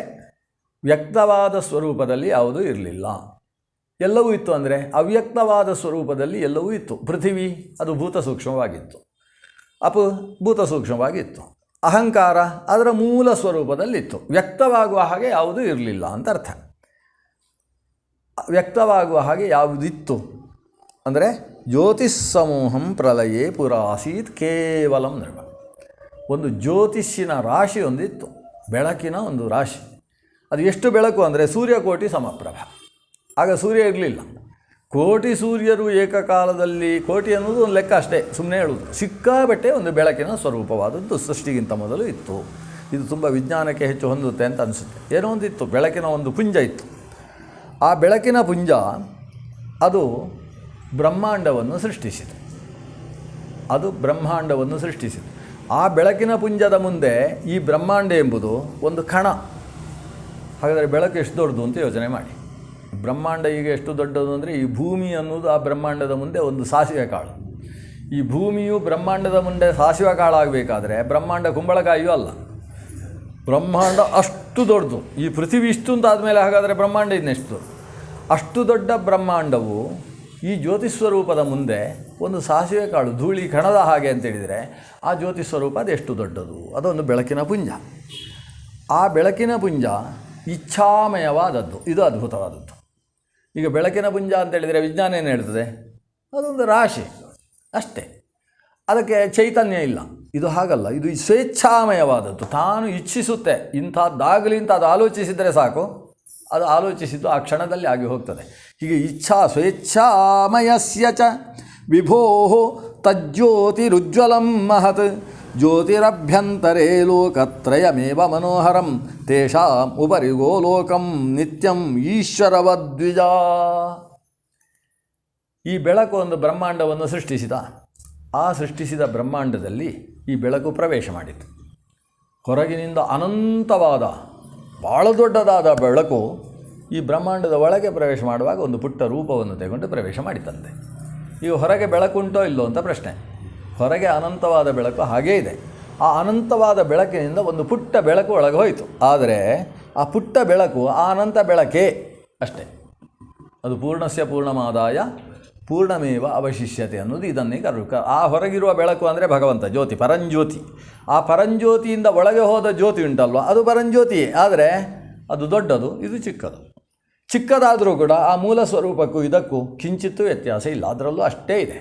ವ್ಯಕ್ತವಾದ ಸ್ವರೂಪದಲ್ಲಿ ಯಾವುದೂ ಇರಲಿಲ್ಲ. ಎಲ್ಲವೂ ಇತ್ತು ಅಂದರೆ ಅವ್ಯಕ್ತವಾದ ಸ್ವರೂಪದಲ್ಲಿ ಎಲ್ಲವೂ ಇತ್ತು. ಪೃಥಿವಿ ಅದು ಭೂತ ಸೂಕ್ಷ್ಮವಾಗಿತ್ತು, ಅಪು ಭೂತ ಸೂಕ್ಷ್ಮವಾಗಿತ್ತು. ಅಹಂಕಾರ ಅದರ ಮೂಲ ಸ್ವರೂಪದಲ್ಲಿತ್ತು. ವ್ಯಕ್ತವಾಗುವ ಹಾಗೆ ಯಾವುದೂ ಇರಲಿಲ್ಲ ಅಂತ ಅರ್ಥ. ವ್ಯಕ್ತವಾಗುವ ಹಾಗೆ ಯಾವುದಿತ್ತು ಅಂದರೆ ಜ್ಯೋತಿಸ್ಸಮೂಹಂ ಪ್ರಲಯೇ ಪುರಾಸೀತ್ ಕೇವಲಂ ನೃಪ. ಒಂದು ಜ್ಯೋತಿಷ್ಯನ ರಾಶಿ ಒಂದಿತ್ತು, ಬೆಳಕಿನ ಒಂದು ರಾಶಿ. ಅದು ಎಷ್ಟು ಬೆಳಕು ಅಂದರೆ ಸೂರ್ಯಕೋಟಿ ಸಮಪ್ರಭ. ಆಗ ಸೂರ್ಯ ಇರಲಿಲ್ಲ. ಕೋಟಿ ಸೂರ್ಯರು ಏಕಕಾಲದಲ್ಲಿ, ಕೋಟಿ ಅನ್ನೋದು ಒಂದು ಲೆಕ್ಕ ಅಷ್ಟೇ, ಸುಮ್ಮನೆ ಹೇಳುವುದು. ಸಿಕ್ಕಾಬಟ್ಟೆ ಒಂದು ಬೆಳಕಿನ ಸ್ವರೂಪವಾದದ್ದು ಸೃಷ್ಟಿಗಿಂತ ಮೊದಲು ಇತ್ತು. ಇದು ತುಂಬ ವಿಜ್ಞಾನಕ್ಕೆ ಹೆಚ್ಚು ಹೊಂದುತ್ತೆ ಅಂತ ಅನಿಸುತ್ತೆ. ಏನೋ ಒಂದಿತ್ತು, ಬೆಳಕಿನ ಒಂದು ಪುಂಜ ಇತ್ತು. ಆ ಬೆಳಕಿನ ಪುಂಜ ಅದು ಬ್ರಹ್ಮಾಂಡವನ್ನು ಸೃಷ್ಟಿಸಿತು. ಆ ಬೆಳಕಿನ ಪುಂಜದ ಮುಂದೆ ಈ ಬ್ರಹ್ಮಾಂಡ ಎಂಬುದು ಒಂದು ಕಣ. ಹಾಗಾದರೆ ಬೆಳಕು ಎಷ್ಟು ದೊಡ್ಡದು ಅಂತ ಯೋಚನೆ ಮಾಡಿ. ಬ್ರಹ್ಮಾಂಡ ಈಗ ಎಷ್ಟು ದೊಡ್ಡದು ಅಂದರೆ, ಈ ಭೂಮಿ ಅನ್ನೋದು ಆ ಬ್ರಹ್ಮಾಂಡದ ಮುಂದೆ ಒಂದು ಸಾಸಿವೆ ಕಾಳು. ಈ ಭೂಮಿಯು ಬ್ರಹ್ಮಾಂಡದ ಮುಂದೆ ಸಾಸಿವೆ ಕಾಳಾಗಬೇಕಾದ್ರೆ ಬ್ರಹ್ಮಾಂಡ ಕುಂಬಳಕಾಯಿಯೂ ಅಲ್ಲ. ಬ್ರಹ್ಮಾಂಡ ಅಷ್ಟು ಅಷ್ಟು ದೊಡ್ಡದು. ಈ ಪೃಥ್ವಿ ಇಷ್ಟು ಅಂತಾದಮೇಲೆ ಹಾಗಾದರೆ ಬ್ರಹ್ಮಾಂಡ ಇನ್ನೆಷ್ಟು? ಅಷ್ಟು ದೊಡ್ಡ ಬ್ರಹ್ಮಾಂಡವು ಈ ಜ್ಯೋತಿಸ್ವರೂಪದ ಮುಂದೆ ಒಂದು ಸಾಸಿವೆ ಕಾಳು ಧೂಳಿ ಕಣದ ಹಾಗೆ ಅಂತೇಳಿದರೆ ಆ ಜ್ಯೋತಿಸ್ವರೂಪ ಅದೆಷ್ಟು ದೊಡ್ಡದು? ಅದೊಂದು ಬೆಳಕಿನ ಪುಂಜ. ಆ ಬೆಳಕಿನ ಪುಂಜ ಇಚ್ಛಾಮಯವಾದದ್ದು. ಇದು ಅದ್ಭುತವಾದದ್ದು. ಈಗ ಬೆಳಕಿನ ಪುಂಜ ಅಂತೇಳಿದರೆ ವಿಜ್ಞಾನ ಏನು ಹೇಳ್ತದೆ? ಅದೊಂದು ರಾಶಿ ಅಷ್ಟೇ, ಅದಕ್ಕೆ ಚೈತನ್ಯ ಇಲ್ಲ. ಇದು ಹಾಗಲ್ಲ, ಇದು ಸ್ವೇಚ್ಛಾಮಯವಾದದ್ದು. ತಾನು ಇಚ್ಛಿಸುತ್ತೆ ಇಂಥದ್ದಾಗಲಿ ಅಂತ ಅದು ಆಲೋಚಿಸಿದರೆ ಸಾಕು, ಅದು ಆಲೋಚಿಸಿದ್ದು ಆ ಕ್ಷಣದಲ್ಲಿ ಆಗಿ ಹೋಗ್ತದೆ. ಹೀಗೆ ಇಚ್ಛಾ ಸ್ವೇಚ್ಛಾಮಯಸ್ಯ ಚ ವಿಭೋ ತಜ್ಜ್ಯೋತಿರುಜ್ವಲಂ ಮಹತ್ ಜ್ಯೋತಿರಭ್ಯಂತರೇ ಲೋಕತ್ರಯಮೇವ ಮನೋಹರಂ ತೇಷಾಂ ಉಪರಿ ಗೋಲೋಕಂ ನಿತ್ಯಂ ಈಶ್ವರವದ್ವಿಜ. ಈ ಬೆಳಕು ಒಂದು ಬ್ರಹ್ಮಾಂಡವನ್ನು ಸೃಷ್ಟಿಸಿದ. ಆ ಸೃಷ್ಟಿಸಿದ ಬ್ರಹ್ಮಾಂಡದಲ್ಲಿ ಈ ಬೆಳಕು ಪ್ರವೇಶ ಮಾಡಿತು. ಹೊರಗಿನಿಂದ ಅನಂತವಾದ ಭಾಳ ದೊಡ್ಡದಾದ ಬೆಳಕು ಈ ಬ್ರಹ್ಮಾಂಡದ ಒಳಗೆ ಪ್ರವೇಶ ಮಾಡುವಾಗ ಒಂದು ಪುಟ್ಟ ರೂಪವನ್ನು ತೆಗೆದುಕೊಂಡು ಪ್ರವೇಶ ಮಾಡಿತಂತೆ. ಈಗ ಹೊರಗೆ ಬೆಳಕುಂಟೋ ಇಲ್ಲೋ ಅಂತ ಪ್ರಶ್ನೆ. ಹೊರಗೆ ಅನಂತವಾದ ಬೆಳಕು ಹಾಗೇ ಇದೆ. ಆ ಅನಂತವಾದ ಬೆಳಕಿನಿಂದ ಒಂದು ಪುಟ್ಟ ಬೆಳಕು ಒಳಗೆ ಹೋಯಿತು. ಆದರೆ ಆ ಪುಟ್ಟ ಬೆಳಕು ಆ ಅನಂತ ಬೆಳಕೇ ಅಷ್ಟೇ. ಅದು ಪೂರ್ಣಸ್ಯ ಪೂರ್ಣಮಾದಾಯ ಪೂರ್ಣಮೇವ ಅವಶಿಷ್ಯತೆ ಅನ್ನೋದು ಇದನ್ನೇ ಆ ಹೊರಗಿರುವ ಬೆಳಕು ಅಂದರೆ ಭಗವಂತ ಜ್ಯೋತಿ, ಪರಂಜ್ಯೋತಿ. ಆ ಪರಂಜ್ಯೋತಿಯಿಂದ ಒಳಗೆ ಹೋದ ಜ್ಯೋತಿ ಉಂಟಲ್ವ, ಅದು ಪರಂಜ್ಯೋತಿಯೇ. ಆದರೆ ಅದು ದೊಡ್ಡದು, ಇದು ಚಿಕ್ಕದು. ಚಿಕ್ಕದಾದರೂ ಕೂಡ ಆ ಮೂಲ ಸ್ವರೂಪಕ್ಕೂ ಇದಕ್ಕೂ ಕಿಂಚಿತ್ತೂ ವ್ಯತ್ಯಾಸ ಇಲ್ಲ, ಅದರಲ್ಲೂ ಅಷ್ಟೇ ಇದೆ.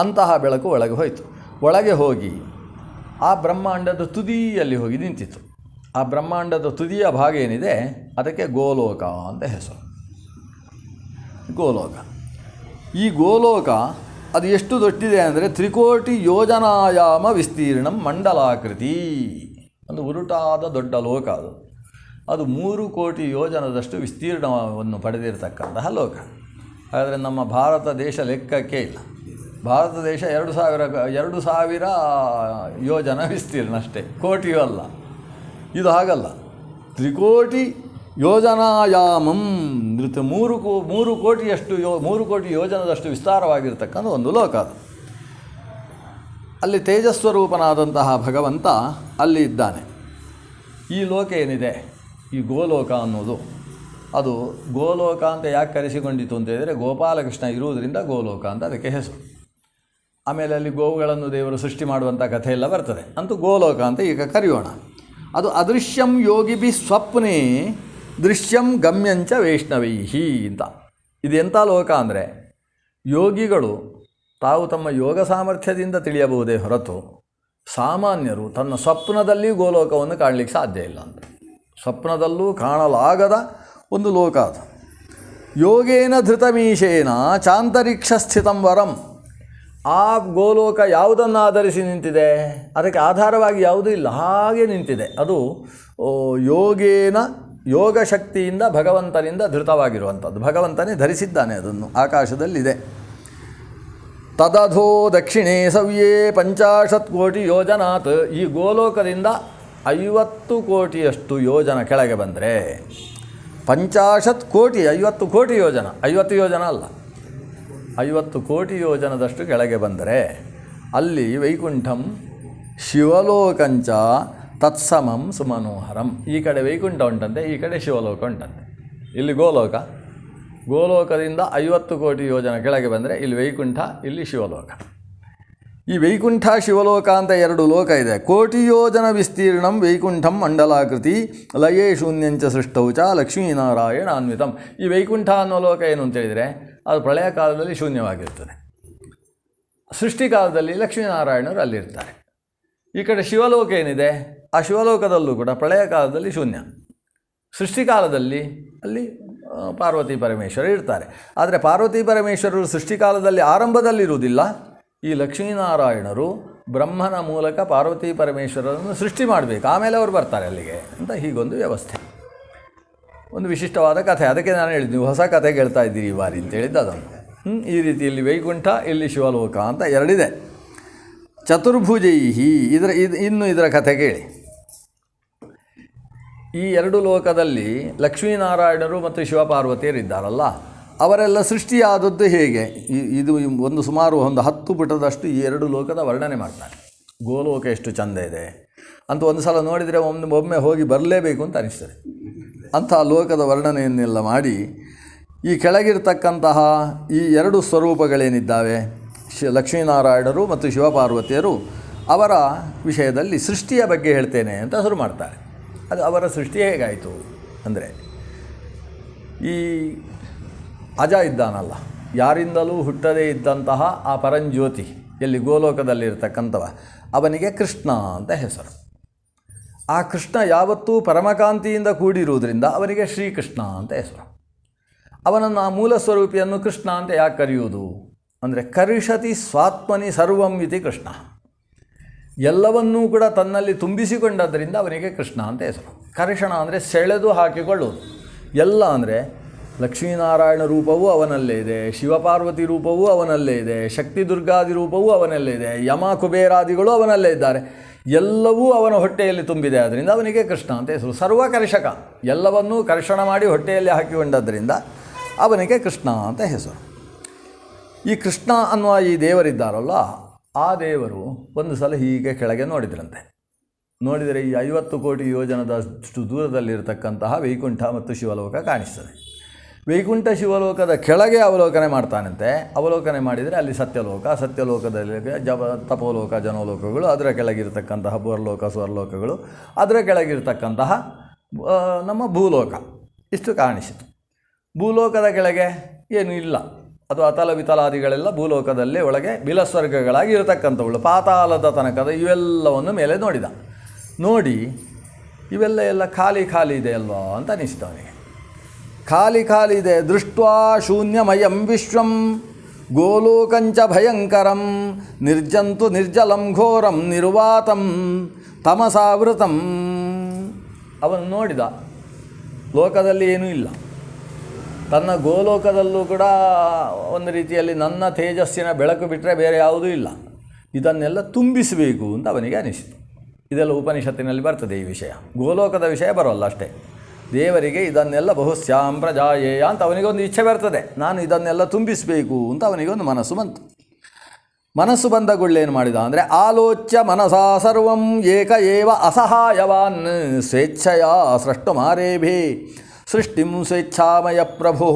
ಅಂತಹ ಬೆಳಕು ಒಳಗೆ ಹೋಯಿತು. ಒಳಗೆ ಹೋಗಿ ಆ ಬ್ರಹ್ಮಾಂಡದ ತುದಿಯಲ್ಲಿ ಹೋಗಿ ನಿಂತಿತು. ಆ ಬ್ರಹ್ಮಾಂಡದ ತುದಿಯ ಭಾಗ ಏನಿದೆ ಅದಕ್ಕೆ ಗೋಲೋಕ ಅಂತ ಹೆಸರು. ಗೋಲೋಕ. ಈ ಗೋಲೋಕ ಅದು ಎಷ್ಟು ದೊಡ್ಡಿದೆ ಅಂದರೆ ತ್ರಿಕೋಟಿ ಯೋಜನಾಯಾಮ ವಿಸ್ತೀರ್ಣಂ ಮಂಡಲಾಕೃತಿ. ಒಂದು ಉರುಟಾದ ದೊಡ್ಡ ಲೋಕ ಅದು. ಅದು 3 ಕೋಟಿ ಯೋಜನದಷ್ಟು ವಿಸ್ತೀರ್ಣವನ್ನು ಪಡೆದಿರತಕ್ಕಂತಹ ಲೋಕ. ಹಾಗಾದರೆ ನಮ್ಮ ಭಾರತ ದೇಶ ಲೆಕ್ಕಕ್ಕೆ ಇಲ್ಲ. ಭಾರತ ದೇಶ 2,000 ಯೋಜನ ವಿಸ್ತೀರ್ಣ ಅಷ್ಟೇ, ಕೋಟಿಯೂ ಅಲ್ಲ. ಇದು ಹಾಗಲ್ಲ, ತ್ರಿಕೋಟಿ ಯೋಜನಾಯಾಮಂ. 3 ಕೋಟಿ ಯೋಜನದಷ್ಟು ವಿಸ್ತಾರವಾಗಿರ್ತಕ್ಕಂಥ ಒಂದು ಲೋಕ ಅದು. ಅಲ್ಲಿ ತೇಜಸ್ವರೂಪನಾದಂತಹ ಭಗವಂತ ಅಲ್ಲಿ ಇದ್ದಾನೆ. ಈ ಲೋಕ ಏನಿದೆ, ಈ ಗೋಲೋಕ ಅನ್ನೋದು, ಅದು ಗೋಲೋಕ ಅಂತ ಯಾಕೆ ಕರೆಸಿಕೊಂಡಿತು ಅಂತ ಹೇಳಿದರೆ ಗೋಪಾಲಕೃಷ್ಣ ಇರುವುದರಿಂದ ಗೋಲೋಕ ಅಂತ ಅದಕ್ಕೆ ಹೆಸರು. ಆಮೇಲೆ ಅಲ್ಲಿ ಗೋವುಗಳನ್ನು ದೇವರು ಸೃಷ್ಟಿ ಮಾಡುವಂಥ ಕಥೆ ಎಲ್ಲ ಬರ್ತದೆ. ಅಂತೂ ಗೋಲೋಕ ಅಂತ ಈಗ ಕರೆಯೋಣ. ಅದು ಅದೃಶ್ಯಂ ಯೋಗಿಭಿ ಸ್ವಪ್ನೇ ದೃಶ್ಯಂ ಗಮ್ಯಂಚ ವೈಷ್ಣವೈಹಿ ಅಂತ. ಇದು ಎಂಥ ಲೋಕ ಅಂದರೆ ಯೋಗಿಗಳು ತಾವು ತಮ್ಮ ಯೋಗ ಸಾಮರ್ಥ್ಯದಿಂದ ತಿಳಿಯಬಹುದೇ ಹೊರತು ಸಾಮಾನ್ಯರು ತನ್ನ ಸ್ವಪ್ನದಲ್ಲಿ ಗೋಲೋಕವನ್ನು ಕಾಣಲಿಕ್ಕೆ ಸಾಧ್ಯ ಇಲ್ಲ ಅಂತ. ಸ್ವಪ್ನದಲ್ಲೂ ಕಾಣಲಾಗದ ಒಂದು ಲೋಕ ಅದು. ಯೋಗೇನ ಧೃತಮೀಶೇನ ಚಾಂತರಿಕ್ಷ ಸ್ಥಿತಂ ವರಂ. ಆ ಗೋಲೋಕ ಯಾವುದನ್ನು ಆಧರಿಸಿ ನಿಂತಿದೆ? ಅದಕ್ಕೆ ಆಧಾರವಾಗಿ ಯಾವುದೂ ಇಲ್ಲ, ಹಾಗೆ ನಿಂತಿದೆ. ಅದು ಯೋಗ ಶಕ್ತಿಯಿಂದ ಭಗವಂತನಿಂದ ಧೃತವಾಗಿರುವಂಥದ್ದು. ಭಗವಂತನೇ ಧರಿಸಿದ್ದಾನೆ ಅದನ್ನು, ಆಕಾಶದಲ್ಲಿದೆ. ತದಧೋ ದಕ್ಷಿಣೇ ಸವ್ಯೇ 50 ಕೋಟಿ ಯೋಜನಾತ್. ಈ ಗೋಲೋಕದಿಂದ 50 ಕೋಟಿಯಷ್ಟು ಯೋಜನ ಕೆಳಗೆ ಬಂದರೆ 50 ಕೋಟಿ 50 ಕೋಟಿ ಯೋಜನ, 50 ಯೋಜನ ಅಲ್ಲ, 50 ಕೋಟಿ ಯೋಜನದಷ್ಟು ಕೆಳಗೆ ಬಂದರೆ ಅಲ್ಲಿ ವೈಕುಂಠಂ ಶಿವಲೋಕಂಚ ತತ್ಸಮಂ ಸುಮನೋಹರಂ. ಈ ಕಡೆ ವೈಕುಂಠ ಉಂಟಂತೆ, ಈ ಕಡೆ ಶಿವಲೋಕ ಉಂಟಂತೆ. ಇಲ್ಲಿ ಗೋಲೋಕದಿಂದ 50 ಕೋಟಿ ಯೋಜನ ಕೆಳಗೆ ಬಂದರೆ ಇಲ್ಲಿ ವೈಕುಂಠ, ಇಲ್ಲಿ ಶಿವಲೋಕ. ಈ ವೈಕುಂಠ ಶಿವಲೋಕ ಅಂತ 2 ಲೋಕ ಇದೆ. ಕೋಟಿ ಯೋಜನ ವಿಸ್ತೀರ್ಣಂ ವೈಕುಂಠಂ ಮಂಡಲಾಕೃತಿ ಲಯೇ ಶೂನ್ಯಂಚ ಸೃಷ್ಟೌಚ ಲಕ್ಷ್ಮೀನಾರಾಯಣ ಅನ್ವಿತಂ. ಈ ವೈಕುಂಠ ಅನ್ನೋ ಲೋಕ ಏನು ಅಂತೇಳಿದರೆ ಅದು ಪ್ರಳಯ ಕಾಲದಲ್ಲಿ ಶೂನ್ಯವಾಗಿರ್ತದೆ. ಸೃಷ್ಟಿಕಾಲದಲ್ಲಿ ಲಕ್ಷ್ಮೀನಾರಾಯಣರು ಅಲ್ಲಿರ್ತಾರೆ. ಈ ಕಡೆ ಶಿವಲೋಕ ಏನಿದೆ, ಆ ಶಿವಲೋಕದಲ್ಲೂ ಕೂಡ ಪ್ರಳಯ ಕಾಲದಲ್ಲಿ ಶೂನ್ಯ. ಸೃಷ್ಟಿಕಾಲದಲ್ಲಿ ಅಲ್ಲಿ ಪಾರ್ವತಿ ಪರಮೇಶ್ವರ ಇರ್ತಾರೆ. ಆದರೆ ಪಾರ್ವತಿ ಪರಮೇಶ್ವರರು ಸೃಷ್ಟಿಕಾಲದಲ್ಲಿ ಆರಂಭದಲ್ಲಿರುವುದಿಲ್ಲ. ಈ ಲಕ್ಷ್ಮೀನಾರಾಯಣರು ಬ್ರಹ್ಮನ ಮೂಲಕ ಪಾರ್ವತಿ ಪರಮೇಶ್ವರರನ್ನು ಸೃಷ್ಟಿ ಮಾಡಬೇಕು, ಆಮೇಲೆ ಅವರು ಬರ್ತಾರೆ ಅಲ್ಲಿಗೆ ಅಂತ. ಹೀಗೊಂದು ವ್ಯವಸ್ಥೆ, ಒಂದು ವಿಶಿಷ್ಟವಾದ ಕಥೆ. ಅದಕ್ಕೆ ನಾನು ಹೇಳಿದ್ದು ನೀವು ಹೊಸ ಕಥೆ ಕೇಳ್ತಾ ಇದ್ದೀರಿ ಈ ಬಾರಿ ಅಂತ ಹೇಳಿದ್ದು ಅದನ್ನು. ಈ ರೀತಿ ಇಲ್ಲಿ ವೈಕುಂಠ, ಇಲ್ಲಿ ಶಿವಲೋಕ ಅಂತ 2 ಇದೆ. ಚತುರ್ಭುಜೈಹಿ. ಇನ್ನು ಇದರ ಕಥೆ ಕೇಳಿ. ಈ 2 ಲೋಕದಲ್ಲಿ ಲಕ್ಷ್ಮೀನಾರಾಯಣರು ಮತ್ತು ಶಿವಪಾರ್ವತಿಯರಿದ್ದಾರಲ್ಲ, ಅವರೆಲ್ಲ ಸೃಷ್ಟಿಯಾದದ್ದು ಹೇಗೆ? ಇದು ಸುಮಾರು 10 ಪುಟದಷ್ಟು ಈ 2 ಲೋಕದ ವರ್ಣನೆ ಮಾಡ್ತಾರೆ. ಗೋಲೋಕ ಎಷ್ಟು ಚಂದ ಇದೆ, ಅಂತ ಒಂದು ಸಲ ನೋಡಿದರೆ ಒಮ್ಮೆ ಹೋಗಿ ಬರಲೇಬೇಕು ಅಂತ ಅನಿಸ್ತದೆ. ಅಂಥ ಲೋಕದ ವರ್ಣನೆಯನ್ನೆಲ್ಲ ಮಾಡಿ ಈ ಕೆಳಗಿರ್ತಕ್ಕಂತಹ ಈ ಎರಡು ಸ್ವರೂಪಗಳೇನಿದ್ದಾವೆ, ಲಕ್ಷ್ಮೀನಾರಾಯಣರು ಮತ್ತು ಶಿವಪಾರ್ವತಿಯರು, ಅವರ ವಿಷಯದಲ್ಲಿ ಸೃಷ್ಟಿಯ ಬಗ್ಗೆ ಹೇಳ್ತೇನೆ ಅಂತ ಶುರು ಮಾಡ್ತಾರೆ. ಅದು ಅವರ ಸೃಷ್ಟಿ ಹೇಗಾಯಿತು ಅಂದರೆ, ಈ ಅಜ ಇದ್ದಾನಲ್ಲ, ಯಾರಿಂದಲೂ ಹುಟ್ಟದೇ ಇದ್ದಂತಹ ಆ ಪರಂಜ್ಯೋತಿ ಎಲ್ಲಿ ಗೋಲೋಕದಲ್ಲಿರ್ತಕ್ಕಂಥವ, ಅವನಿಗೆ ಕೃಷ್ಣ ಅಂತ ಹೆಸರು. ಆ ಕೃಷ್ಣ ಯಾವತ್ತೂ ಪರಮಕಾಂತಿಯಿಂದ ಕೂಡಿರುವುದರಿಂದ ಅವನಿಗೆ ಶ್ರೀಕೃಷ್ಣ ಅಂತ ಹೆಸರು. ಅವನನ್ನು ಆ ಮೂಲ ಸ್ವರೂಪಿಯನ್ನು ಕೃಷ್ಣ ಅಂತ ಯಾಕೆ ಕರೆಯುವುದು ಅಂದರೆ, ಕರಿಷತಿ ಸ್ವಾತ್ಮನಿ ಸರ್ವಂ ಇತಿ ಕೃಷ್ಣ, ಎಲ್ಲವನ್ನೂ ಕೂಡ ತನ್ನಲ್ಲಿ ತುಂಬಿಸಿಕೊಂಡದ್ದರಿಂದ ಅವನಿಗೆ ಕೃಷ್ಣ ಅಂತ ಹೆಸರು. ಕರ್ಷಣ ಅಂದರೆ ಸೆಳೆದು ಹಾಕಿಕೊಳ್ಳುವುದು. ಎಲ್ಲ ಅಂದರೆ ಲಕ್ಷ್ಮೀನಾರಾಯಣ ರೂಪವೂ ಅವನಲ್ಲೇ ಇದೆ, ಶಿವಪಾರ್ವತಿ ರೂಪವೂ ಅವನಲ್ಲೇ ಇದೆ, ಶಕ್ತಿ ದುರ್ಗಾದಿ ರೂಪವೂ ಅವನಲ್ಲೇ ಇದೆ, ಯಮ ಕುಬೇರಾದಿಗಳು ಅವನಲ್ಲೇ ಇದ್ದಾರೆ. ಎಲ್ಲವೂ ಅವನ ಹೊಟ್ಟೆಯಲ್ಲಿ ತುಂಬಿದೆ, ಆದ್ದರಿಂದ ಅವನಿಗೆ ಕೃಷ್ಣ ಅಂತ ಹೆಸರು. ಸರ್ವಕರ್ಷಕ, ಎಲ್ಲವನ್ನೂ ಕರ್ಷಣ ಮಾಡಿ ಹೊಟ್ಟೆಯಲ್ಲಿ ಹಾಕಿಕೊಂಡದ್ದರಿಂದ ಅವನಿಗೆ ಕೃಷ್ಣ ಅಂತ ಹೆಸರು. ಈ ಕೃಷ್ಣ ಅನ್ನುವ ಈ ದೇವರಿದ್ದಾರಲ್ಲ, ಆ ದೇವರು ಒಂದು ಸಲ ಹೀಗೆ ಕೆಳಗೆ ನೋಡಿದ್ರಂತೆ. ನೋಡಿದರೆ ಈ 50 ಕೋಟಿ ಯೋಜನದಷ್ಟು ದೂರದಲ್ಲಿರತಕ್ಕಂತಹ ವೈಕುಂಠ ಮತ್ತು ಶಿವಲೋಕ ಕಾಣಿಸ್ತದೆ. ವೈಕುಂಠ ಶಿವಲೋಕದ ಕೆಳಗೆ ಅವಲೋಕನೆ ಮಾಡ್ತಾನಂತೆ. ಅವಲೋಕನೆ ಮಾಡಿದರೆ ಅಲ್ಲಿ ಸತ್ಯಲೋಕ, ಸತ್ಯಲೋಕದಲ್ಲಿ ತಪೋಲೋಕ, ಜನೋಲೋಕಗಳು, ಅದರ ಕೆಳಗಿರ್ತಕ್ಕಂತಹ ಭೂರ್ಲೋಕ, ಸ್ವರ್ಲೋಕಗಳು, ಅದರ ಕೆಳಗಿರ್ತಕ್ಕಂತಹ ನಮ್ಮ ಭೂಲೋಕ, ಇಷ್ಟು ಕಾಣಿಸಿತು. ಭೂಲೋಕದ ಕೆಳಗೆ ಏನೂ ಇಲ್ಲ, ಅದು ಅತಲ ವಿತಲಾದಿಗಳೆಲ್ಲ ಭೂಲೋಕದಲ್ಲೇ ಒಳಗೆ ಬಿಲಸ್ವರ್ಗಗಳಾಗಿ ಇರತಕ್ಕಂಥವುಗಳು. ಪಾತಾಳದ ತನಕದ ಇವೆಲ್ಲವನ್ನು ಮೇಲೆ ನೋಡಿದ. ನೋಡಿ ಇವೆಲ್ಲ ಖಾಲಿ ಇದೆ ಅಲ್ವಾ ಅಂತ ಅನಿಸ್ತು ಅವನಿಗೆ. ಖಾಲಿ ಇದೆ. ದೃಷ್ಟ್ವಾ ಶೂನ್ಯಮಯಂ ವಿಶ್ವಂ ಗೋಲೋಕಂಚ ಭಯಂಕರಂ ನಿರ್ಜಂತು ನಿರ್ಜಲಂ ಘೋರಂ ನಿರ್ವಾತಂ ತಮಸಾವೃತಂ. ಅವನು ನೋಡಿದ, ಲೋಕದಲ್ಲಿ ಏನೂ ಇಲ್ಲ. ತನ್ನ ಗೋಲೋಕದಲ್ಲೂ ಕೂಡ ಒಂದು ರೀತಿಯಲ್ಲಿ ನನ್ನ ತೇಜಸ್ಸಿನ ಬೆಳಕು ಬಿಟ್ಟರೆ ಬೇರೆ ಯಾವುದೂ ಇಲ್ಲ. ಇದನ್ನೆಲ್ಲ ತುಂಬಿಸಬೇಕು ಅಂತ ಅವನಿಗೆ ಅನಿಸಿತು. ಇದೆಲ್ಲ ಉಪನಿಷತ್ತಿನಲ್ಲಿ ಬರ್ತದೆ ಈ ವಿಷಯ. ಗೋಲೋಕದ ವಿಷಯ ಬರೋಲ್ಲ ಅಷ್ಟೇ. ದೇವರಿಗೆ ಇದನ್ನೆಲ್ಲ ಬಹುಶ್ಯಾಂ ಪ್ರಜಾಯೇಯ ಅಂತ ಅವನಿಗೊಂದು ಇಚ್ಛೆ ಬರ್ತದೆ, ನಾನು ಇದನ್ನೆಲ್ಲ ತುಂಬಿಸಬೇಕು ಅಂತ ಅವನಿಗೊಂದು ಮನಸ್ಸು ಬಂತು. ಮನಸ್ಸು ಬಂದಗುಳ್ಳೇನು ಮಾಡಿದ ಅಂದರೆ, ಆಲೋಚ್ಯ ಮನಸಾ ಸರ್ವಂ ಏಕ ಏವ ಅಸಹಾಯವಾನ್ ಸ್ವೇಚ್ಛೆಯ ಸೃಷ್ಟುಮಾರೇಭಿ ಸೃಷ್ಟಿಂ ಸ್ವೇಚ್ಛಾಮಯ ಪ್ರಭು